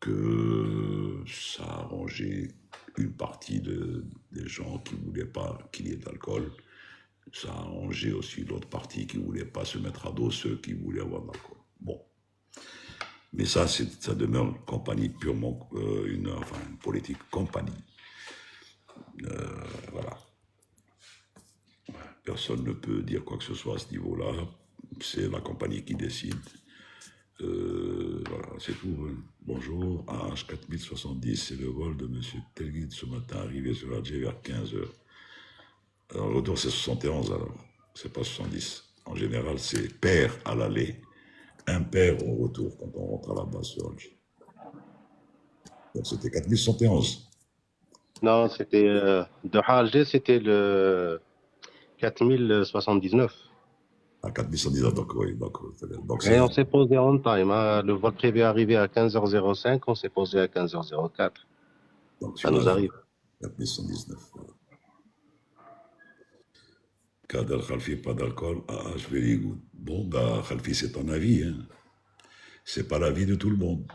que ça a arrangé une partie des gens qui ne voulaient pas qu'il y ait d'alcool. Ça a arrangé aussi l'autre partie qui ne voulait pas se mettre à dos ceux qui voulaient avoir de l'alcool. Bon. Mais ça demeure une compagnie purement, une politique compagnie. Voilà. Personne ne peut dire quoi que ce soit à ce niveau-là. C'est la compagnie qui décide. Voilà, c'est tout. Hein. Bonjour, AH4070, c'est le vol de M. Telguide ce matin, arrivé sur Alger vers 15h. Alors, le retour, c'est 71 alors, c'est pas 70. En général, c'est pair à l'aller, impair au retour quand on rentre à la base sur Alger. Donc, c'était 4071. Non, c'était de Alger, c'était le 4079. À 4119, donc oui. Donc Et on s'est posé on time. Hein. Le vol prévu est arrivé à 15h05, on s'est posé à 15h04. donc Ça nous arrive. 4119. Kader Khalfi, pas d'alcool, je vais les goûter. Bon, bah, Khalfi, c'est ton avis, hein. C'est pas l'avis de tout le monde.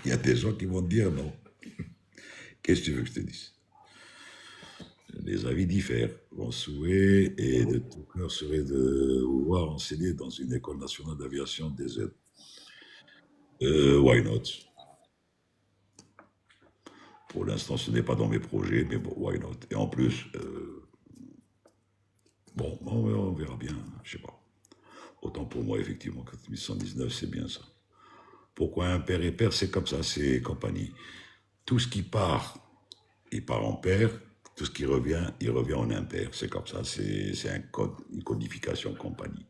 Il y a des gens qui vont te dire non. Qu'est-ce que tu veux que je te dise? Les avis diffèrent. Mon souhait et de tout cœur serait de vous voir enseigner dans une école nationale d'aviation des aides. Why not? Pour l'instant, ce n'est pas dans mes projets, mais bon, why not? Et en plus, bon, on verra bien, je sais pas. Autant pour moi, effectivement, 4119, c'est bien ça. Pourquoi impair et pair? C'est comme ça, c'est compagnie. Tout ce qui part, il part en pair. Tout ce qui revient, il revient en impair. C'est comme ça, c'est un code, une codification compagnie.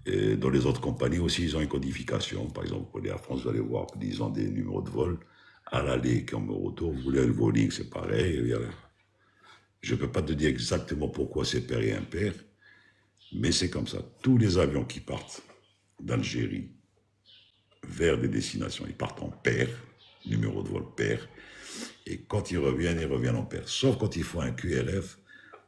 Et dans les autres compagnies aussi, ils ont une codification. Par exemple, pour les Air France, vous allez voir, ils ont des numéros de vol. À l'aller, comme au retour, vous voulez le Vueling, c'est pareil. Je ne peux pas te dire exactement pourquoi c'est pair et impair, mais c'est comme ça. Tous les avions qui partent d'Algérie vers des destinations, ils partent en pair, numéro de vol pair, et quand ils reviennent en pair. Sauf quand ils font un QRF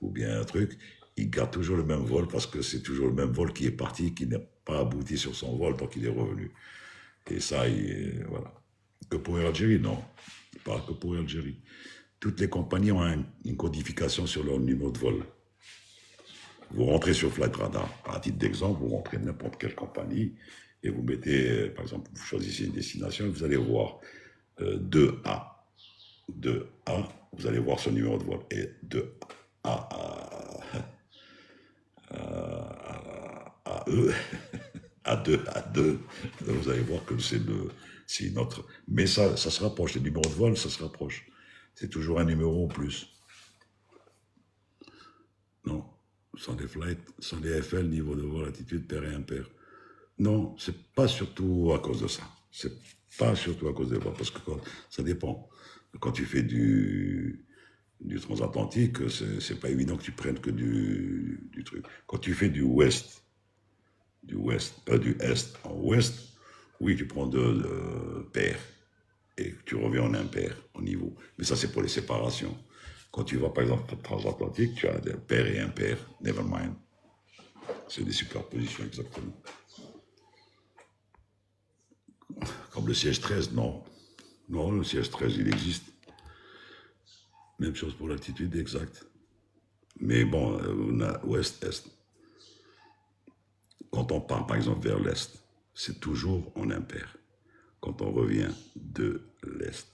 ou bien un truc, ils gardent toujours le même vol parce que c'est toujours le même vol qui est parti, qui n'a pas abouti sur son vol, donc il est revenu. Et ça, voilà. Que pour Algérie, non. Pas que pour Algérie. Toutes les compagnies ont une codification sur leur numéro de vol. Vous rentrez sur Flight Radar, à titre d'exemple, vous rentrez n'importe quelle compagnie et vous mettez, par exemple, vous choisissez une destination et vous allez voir 2A. 2A, vous allez voir son numéro de vol. Et 2A à E, A2, vous allez voir que c'est notre. Mais ça se rapproche, les numéros de vol, ça se rapproche. C'est toujours un numéro en plus. Non, sans les flights, sans les FL, niveau de vol, attitude, pair et impair. Non, c'est pas surtout à cause de ça. C'est pas surtout à cause des vols, parce que ça dépend. Quand tu fais du transatlantique, c'est pas évident que tu prennes que du truc. Quand tu fais du est en ouest, oui, tu prends de pair et tu reviens en impair au niveau. Mais ça, c'est pour les séparations. Quand tu vas, par exemple, transatlantique, tu as des pair et impair, never mind. C'est des superpositions, exactement. Comme le siège 13, non. Non, le siège 13, il existe. Même chose pour l'altitude exacte. Mais bon, on a ouest-est. Quand on part, par exemple, vers l'est, c'est toujours en impair. Quand on revient de l'est,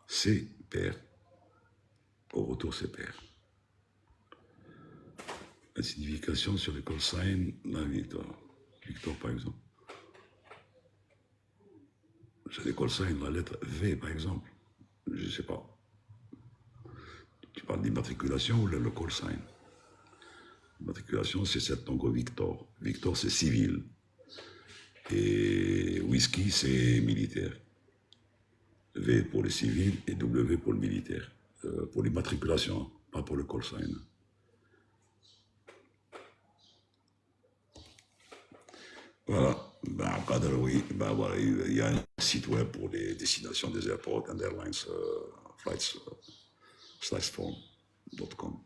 c'est pair. Au retour, c'est pair. La signification sur le call sign, la Victor. Victor, par exemple. Sur les call sign, la lettre V, par exemple. Je ne sais pas. Tu parles d'immatriculation ou le call sign? L'immatriculation, c'est Tango Victor. Victor, c'est civil. Et whisky, c'est militaire. V pour les civils et W pour le militaire. Pour l'immatriculation, pas pour le call sign. Voilà. Ben, en Qatar, oui. Ben, voilà, il y a un site web pour les destinations des airports and airlines, flights, slicephone.com.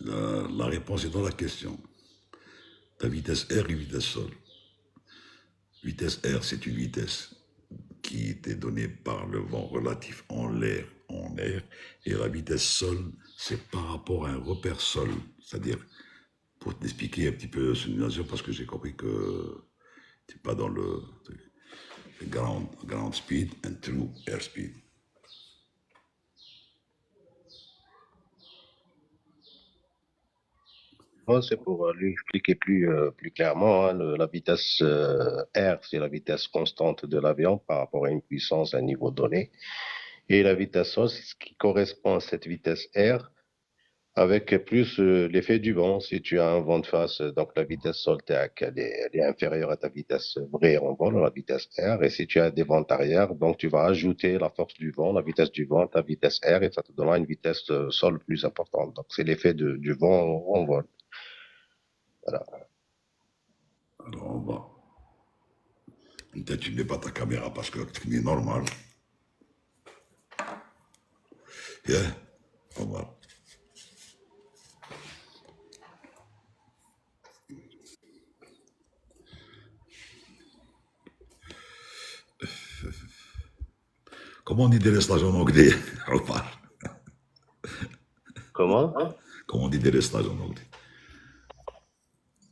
La réponse est dans la question. Ta vitesse R et vitesse sol. Vitesse R, c'est une vitesse qui était donnée par le vent relatif en l'air, et la vitesse sol, c'est par rapport à un repère sol. C'est-à-dire, pour t'expliquer un petit peu ce nuage, parce que j'ai compris que tu n'es pas dans le ground speed and true air speed. Moi, c'est pour lui expliquer plus clairement, hein, la vitesse R, c'est la vitesse constante de l'avion par rapport à une puissance, à un niveau donné. Et la vitesse O, c'est ce qui correspond à cette vitesse R avec plus l'effet du vent. Si tu as un vent de face, donc la vitesse sol, elle est inférieure à ta vitesse vraie en vol, la vitesse R. Et si tu as des vents arrière, donc tu vas ajouter la force du vent, la vitesse du vent, ta vitesse R, et ça te donnera une vitesse sol plus importante. Donc c'est l'effet du vent en vol. Voilà. Alors on va. Peut-être tu ne mets pas ta caméra parce que tu es normal. Yeah, on va. Comment on dit délestage en anglais? Omar. Comment? Comment on dit délestage en anglais?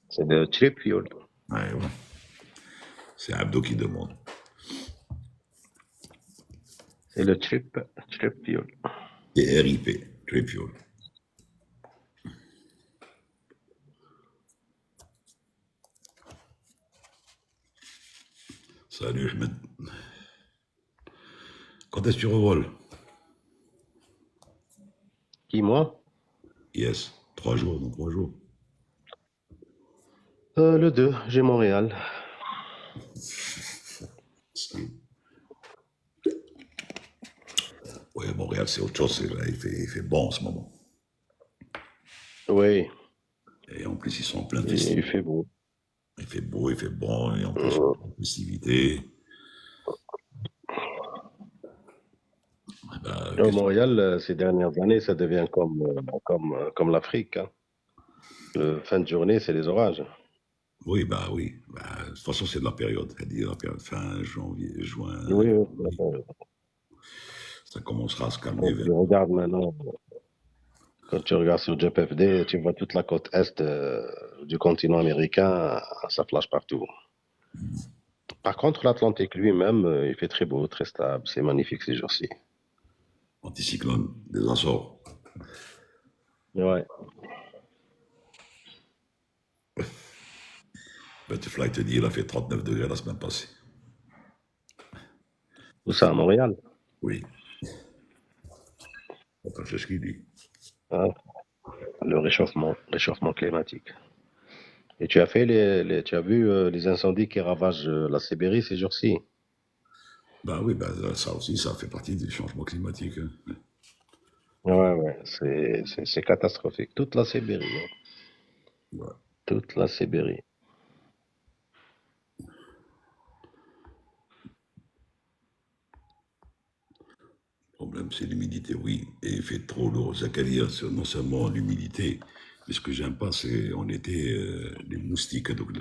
C'est le trip fuel. Ouais, ouais. C'est Abdo qui demande. C'est le trip fuel. Et RIP, Trip Fuel. Salut Ahmed. Quand est-ce que tu revoles? Qui, moi? Yes, 3 jours, dans 3 jours. Le 2, j'ai Montréal. Oui, Montréal, c'est autre chose. Là, il fait bon en ce moment. Oui, Et en plus, ils sont en plein il festival. fait beau. Il fait beau, il fait bon. Et en plus, festivité. Montréal, ces dernières années, ça devient comme l'Afrique, hein. Fin de journée, c'est les orages. Oui, bah oui. Bah, de toute façon, c'est de la période. C'est-à-dire la période fin janvier, juin, Oui, oui. juillet. Ça commencera à se calmer Quand vers. tu regardes maintenant, quand tu regardes sur JPFD, tu vois toute la côte est du continent américain, ça flash partout. Par contre, l'Atlantique lui-même, il fait très beau, très stable, c'est magnifique ces jours-ci. Anticyclone des Açores. Ouais. Butterfly te dit, il a fait 39 degrés la semaine passée. Tout ça à Montréal. Oui. C'est ce qu'il dit. Hein, le réchauffement climatique. Et tu as fait tu as vu les incendies qui ravagent la Sibérie ces jours-ci? Ben oui, ben, ça aussi, ça fait partie du changement climatique. Hein. Ouais, ouais, c'est catastrophique. Toute la Sibérie, hein. Ouais. Toute la Sibérie. Le problème, c'est l'humidité, oui. Et il fait trop lourd. Zakaria, c'est non seulement l'humidité, mais ce que j'aime pas, c'est en été, les moustiques. Donc,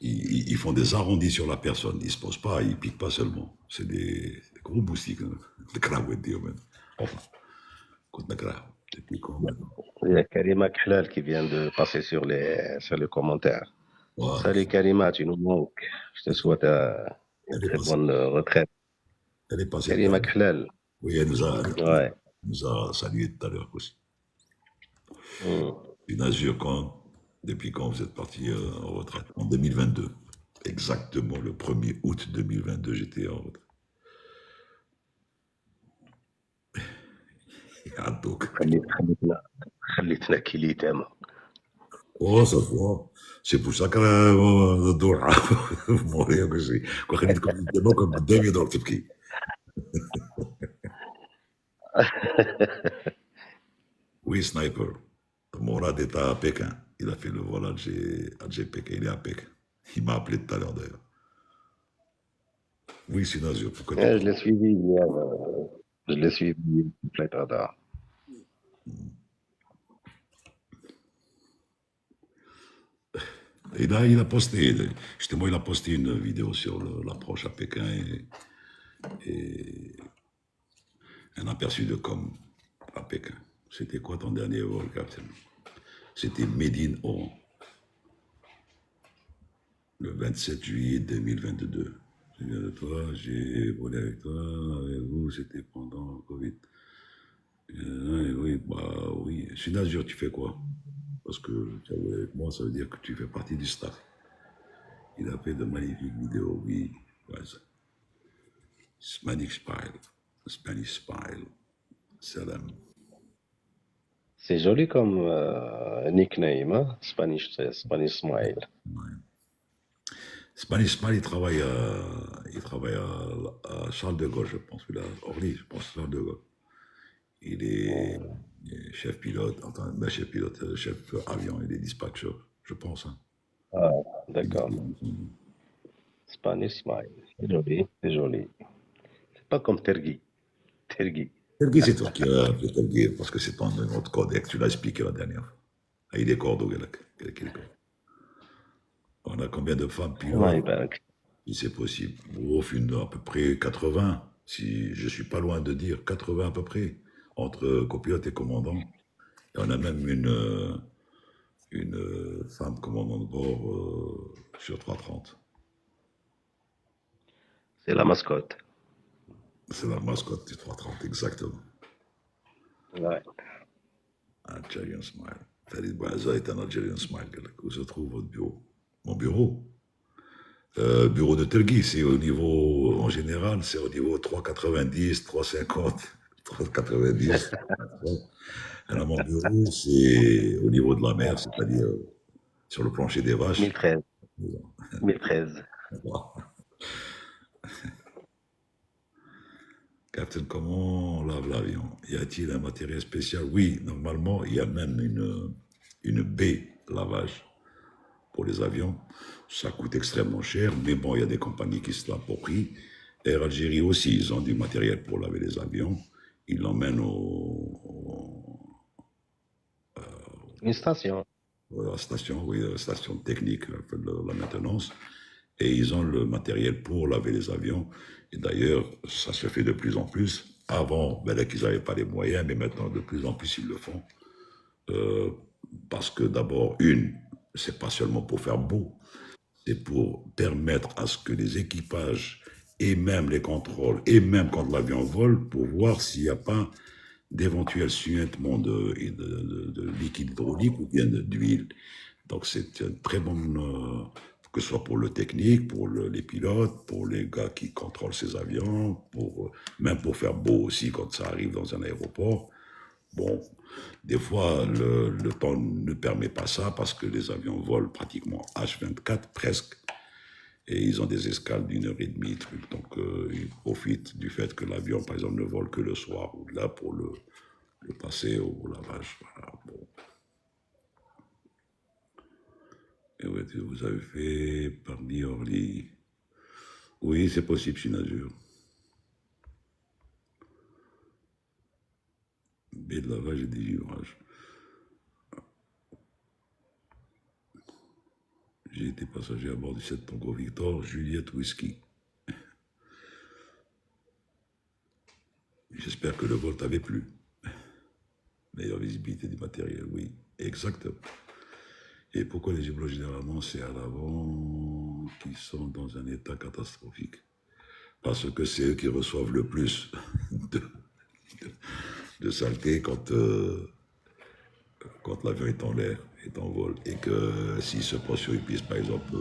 ils font des arrondis sur la personne. Ils ne se posent pas, ils piquent pas seulement. C'est des gros moustiques. Hein. Des crabes, enfin, contre la crabe. Des piquants, maintenant. Il y a Karima Khlal qui vient de passer sur les commentaires. Ouais. Salut Karima, tu nous manques. Je te souhaite une Elle est très passée. bonne retraite. Elle est passée. Karima Khlal. Oui, elle Ouais. nous a salué tout à l'heure aussi. Hmm. Une Azure, depuis quand vous êtes parti en retraite? En 2022. Exactement, le 1er août 2022, j'étais en retraite. Ah, donc. خليتنا كليتام. Oh, ça se voit. C'est pour ça que الدور موريا كل شيء. وخليتكم قدامكم قدامي دور تبكي. Oui, Sniper. Morad est à Pékin. Il a fait le vol Alger-Pékin. Il est à Pékin. Il m'a appelé tout à l'heure d'ailleurs. Oui, c'est Nazir. Pourquoi tu Je l'ai suivi hier. Je l'ai suivi Flight Radar. Et là, il a posté, justement, il a posté une vidéo sur l'approche à Pékin et un aperçu de com à Pékin. C'était quoi ton dernier vol, Captain? C'était Médine Oran, le 27 juillet 2022. Je viens de toi, j'ai volé avec toi, avec vous, c'était pendant le Covid. Oui, bah oui. Chez Nazur, tu fais quoi? Parce que tu as volé avec moi, ça veut dire que tu fais partie du staff. Il a fait de magnifiques vidéos, oui. Ouais, Spanish Spile, Salam. C'est joli comme nickname, hein? Spanish Smile. Ouais. Spanish Smile, il travaille à Charles de Gaulle, je pense. Il est à Orly, je pense, Charles de Gaulle. Il est, il est chef pilote, enfin, chef pilote, chef avion, il est dispatcher, je pense. Hein. Ah, d'accord. Spanish Smile. C'est joli, c'est joli. C'est pas comme Tergui. Tergui. Telgui, c'est toi qui as appelé Telgui, parce que c'est ton autre codec, tu l'as expliqué la dernière fois. Ah, il est cordeau, on a combien de femmes Allah pilotes, يبارك. si c'est possible? Au final, à peu près 80, si je suis pas loin de dire 80 à peu près, entre copilote et commandant. Et on a même une femme commandant de bord sur 330. C'est la mascotte. C'est la mascotte du 330, exactement. Ouais. Algerian Smile. Farid Bouaza est un Algerian Smile. Où se trouve votre bureau? Mon bureau? Bureau de Telgui, c'est au niveau, en général, c'est au niveau 390, 350, 390. Alors mon bureau, c'est au niveau de la mer, c'est-à-dire sur le plancher des vaches. 1013. 1013. Captain, comment on lave l'avion? Y a-t-il un matériel spécial? Oui, normalement, il y a même une baie lavage pour les avions. Ça coûte extrêmement cher, mais bon, il y a des compagnies qui se l'approprient. Air Algérie aussi, ils ont du matériel pour laver les avions. Ils l'emmènent Une station. à la station, oui, à la station technique de la maintenance. Et ils ont le matériel pour laver les avions. Et d'ailleurs, ça se fait de plus en plus. Avant, ben là, qu'ils n'avaient pas les moyens, mais maintenant, de plus en plus, ils le font. Parce que d'abord, c'est pas seulement pour faire beau, c'est pour permettre à ce que les équipages et même les contrôles, et même quand l'avion vole, pour voir s'il n'y a pas d'éventuels suintements de liquide hydraulique ou bien d'huile. Donc c'est une très bonne, que ce soit pour le technique, pour les pilotes, pour les gars qui contrôlent ces avions, même pour faire beau aussi quand ça arrive dans un aéroport. Bon, des fois, le temps ne permet pas ça parce que les avions volent pratiquement H24, presque. Et ils ont des escales d'1 heure et demie, truc. Donc, ils profitent du fait que l'avion, par exemple, ne vole que le soir ou là pour le passer au lavage. Voilà, bon. Et ouais, vous avez fait Paris-Orly. Oui, c'est possible, chez Nazur. Baie de lavage et dégivrage. J'ai été passager à bord du 7 Tango Victor, Juliette Whisky. J'espère que le vol t'avait plu. Meilleure visibilité du matériel, oui, exactement. Et pourquoi les hublots, généralement, c'est à l'avant qui sont dans un état catastrophique? Parce que c'est eux qui reçoivent le plus de saleté quand l'avion est en l'air, est en vol. Et que s'il se pose sur une piste, par exemple,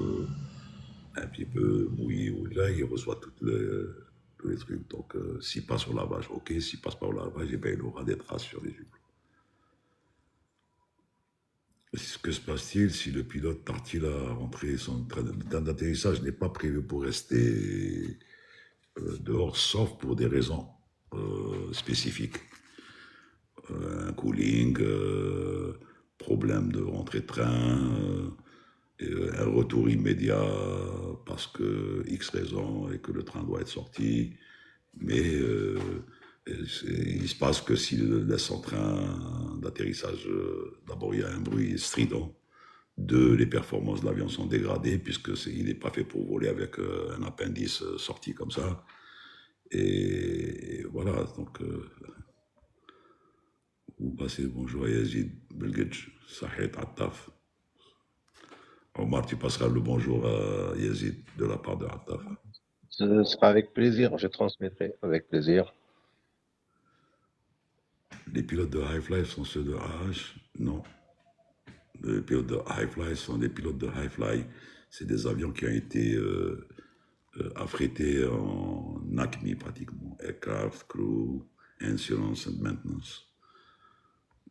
un petit peu mouillé, ou là, il reçoit tous les trucs. Donc, s'il passe au lavage, ok. S'il passe pas au lavage, eh bien, il aura des traces sur les hublots. Que se passe-t-il si le pilote tartine à rentrer son train d'atterrissage n'est pas prévu pour rester dehors, sauf pour des raisons spécifiques? un cooling, problème de rentrée de train, un retour immédiat parce que X raison et que le train doit être sorti. Mais il se passe que s'il laisse en train d'atterrissage, d'abord il y a un bruit strident. Deux, les performances de l'avion sont dégradées puisque il n'est pas fait pour voler avec un appendice sorti comme ça. Et voilà, donc vous passez le bonjour à Yazid Belgedj, Sahit Attaf. Omar, tu passeras le bonjour à Yazid de la part de Attaf. Ce sera avec plaisir, je transmettrai avec plaisir. Les pilotes de High Fly sont ceux de AH? Non. Les pilotes de High Fly sont des pilotes de High Fly. C'est des avions qui ont été affrétés en ACMI pratiquement. Aircraft, Crew, Insurance and Maintenance.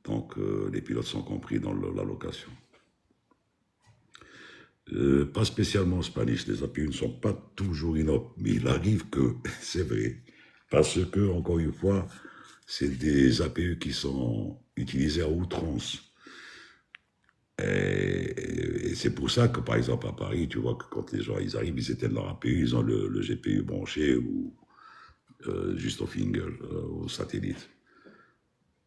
Donc les pilotes sont compris dans la location. Pas spécialement en Spanish, les APU ne sont pas toujours inop, mais il arrive que, c'est vrai, parce que, encore une fois, c'est des APU qui sont utilisés à outrance. Et c'est pour ça que, par exemple, à Paris, tu vois que quand les gens ils arrivent, ils éteignent leur APU, ils ont le GPU branché ou juste au finger, au satellite.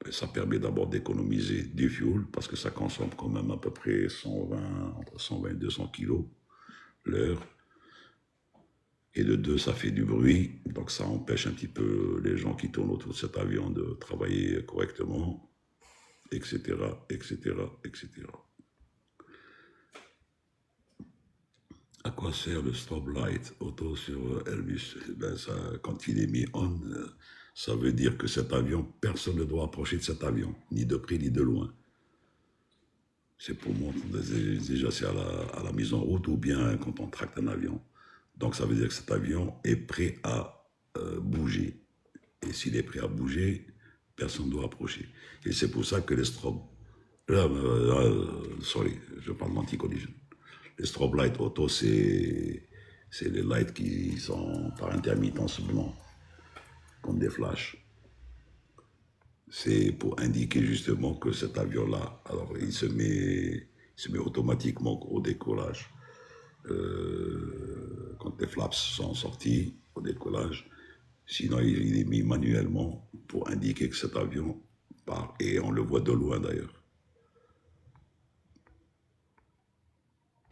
Et ça permet d'abord d'économiser du fuel, parce que ça consomme quand même à peu près entre 120 et 200 kilos l'heure. Et de deux, ça fait du bruit, donc ça empêche un petit peu les gens qui tournent autour de cet avion de travailler correctement, etc., etc., etc. À quoi sert le stop light auto sur Airbus? Ben ça, quand il est mis on, ça veut dire que cet avion, personne ne doit approcher de cet avion, ni de près ni de loin. C'est pour montrer déjà c'est à la mise en route ou bien quand on tracte un avion. Donc ça veut dire que cet avion est prêt à bouger. Et s'il est prêt à bouger, personne ne doit approcher. Et c'est pour ça que les strobes... sorry, je parle d'anti-collision. Les strobe lights auto, c'est les lights qui sont par intermittence blancs, comme des flashs. C'est pour indiquer justement que cet avion-là, alors il se met automatiquement au décollage. Quand les flaps sont sortis au décollage, sinon il est mis manuellement pour indiquer que cet avion part, et on le voit de loin d'ailleurs.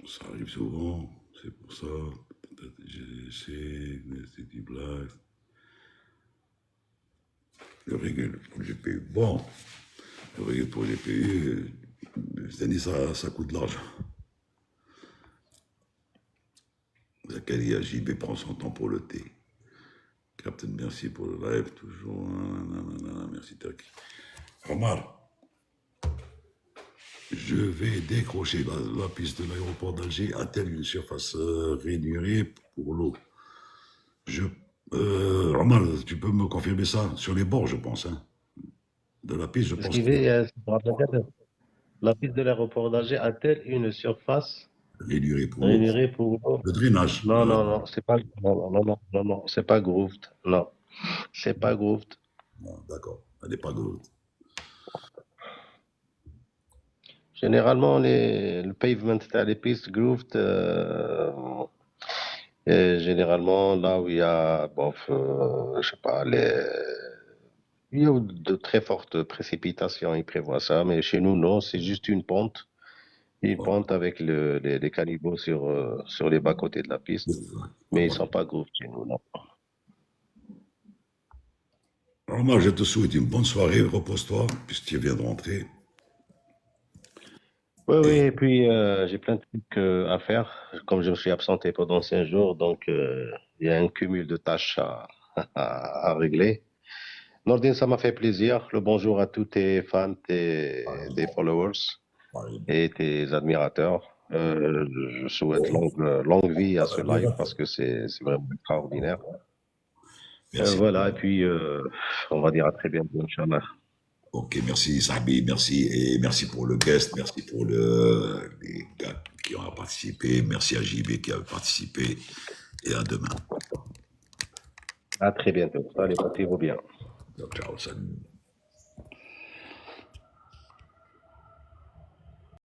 Ça arrive souvent, c'est pour ça. J'essaie, c'est du blague. Le régule pour le GPU. Bon, le régule pour le GPU, ça coûte de l'argent. Zakaria JB prend son temps pour le thé. Captain, merci pour le live, toujours. Merci, Turki. Omar, je vais décrocher la piste de l'aéroport d'Alger a-t-elle une surface réduite pour l'eau? Omar, tu peux me confirmer ça? Sur les bords, je pense. Hein. De la piste, je pense. La piste de l'aéroport d'Alger a-t-elle une surface réduite pour l'eau? Le drainage. Non, c'est pas. Non, c'est pas grooved. Non, c'est pas grooved. Non, d'accord, elle n'est pas grooved. Généralement, le pavement, les pistes grooved, généralement, là où il y a, je sais pas, il y a de très fortes précipitations, ils prévoient ça, mais chez nous, non, c'est juste une pente. Une pente avec les caniveaux sur les bas-côtés de la piste, mais ils ne sont pas groupes chez nous, non. Alors moi, je te souhaite une bonne soirée, repose-toi, puisque tu viens de rentrer. Oui, et puis j'ai plein de trucs à faire. Comme je me suis absenté pendant 5 jours, donc il y a un cumul de tâches à régler. Nordine, ça m'a fait plaisir. Le bonjour à tous tes fans, tes followers et tes admirateurs. Je souhaite longue vie à ce live parce que c'est vraiment extraordinaire. Voilà, et puis on va dire à très bientôt, Inch'Allah. Ok, merci Sabi, merci, et merci pour le guest, merci pour les gars qui ont participé, merci à JB qui a participé, et à demain. À très bientôt. Allez, portez-vous bien. Ciao, salut.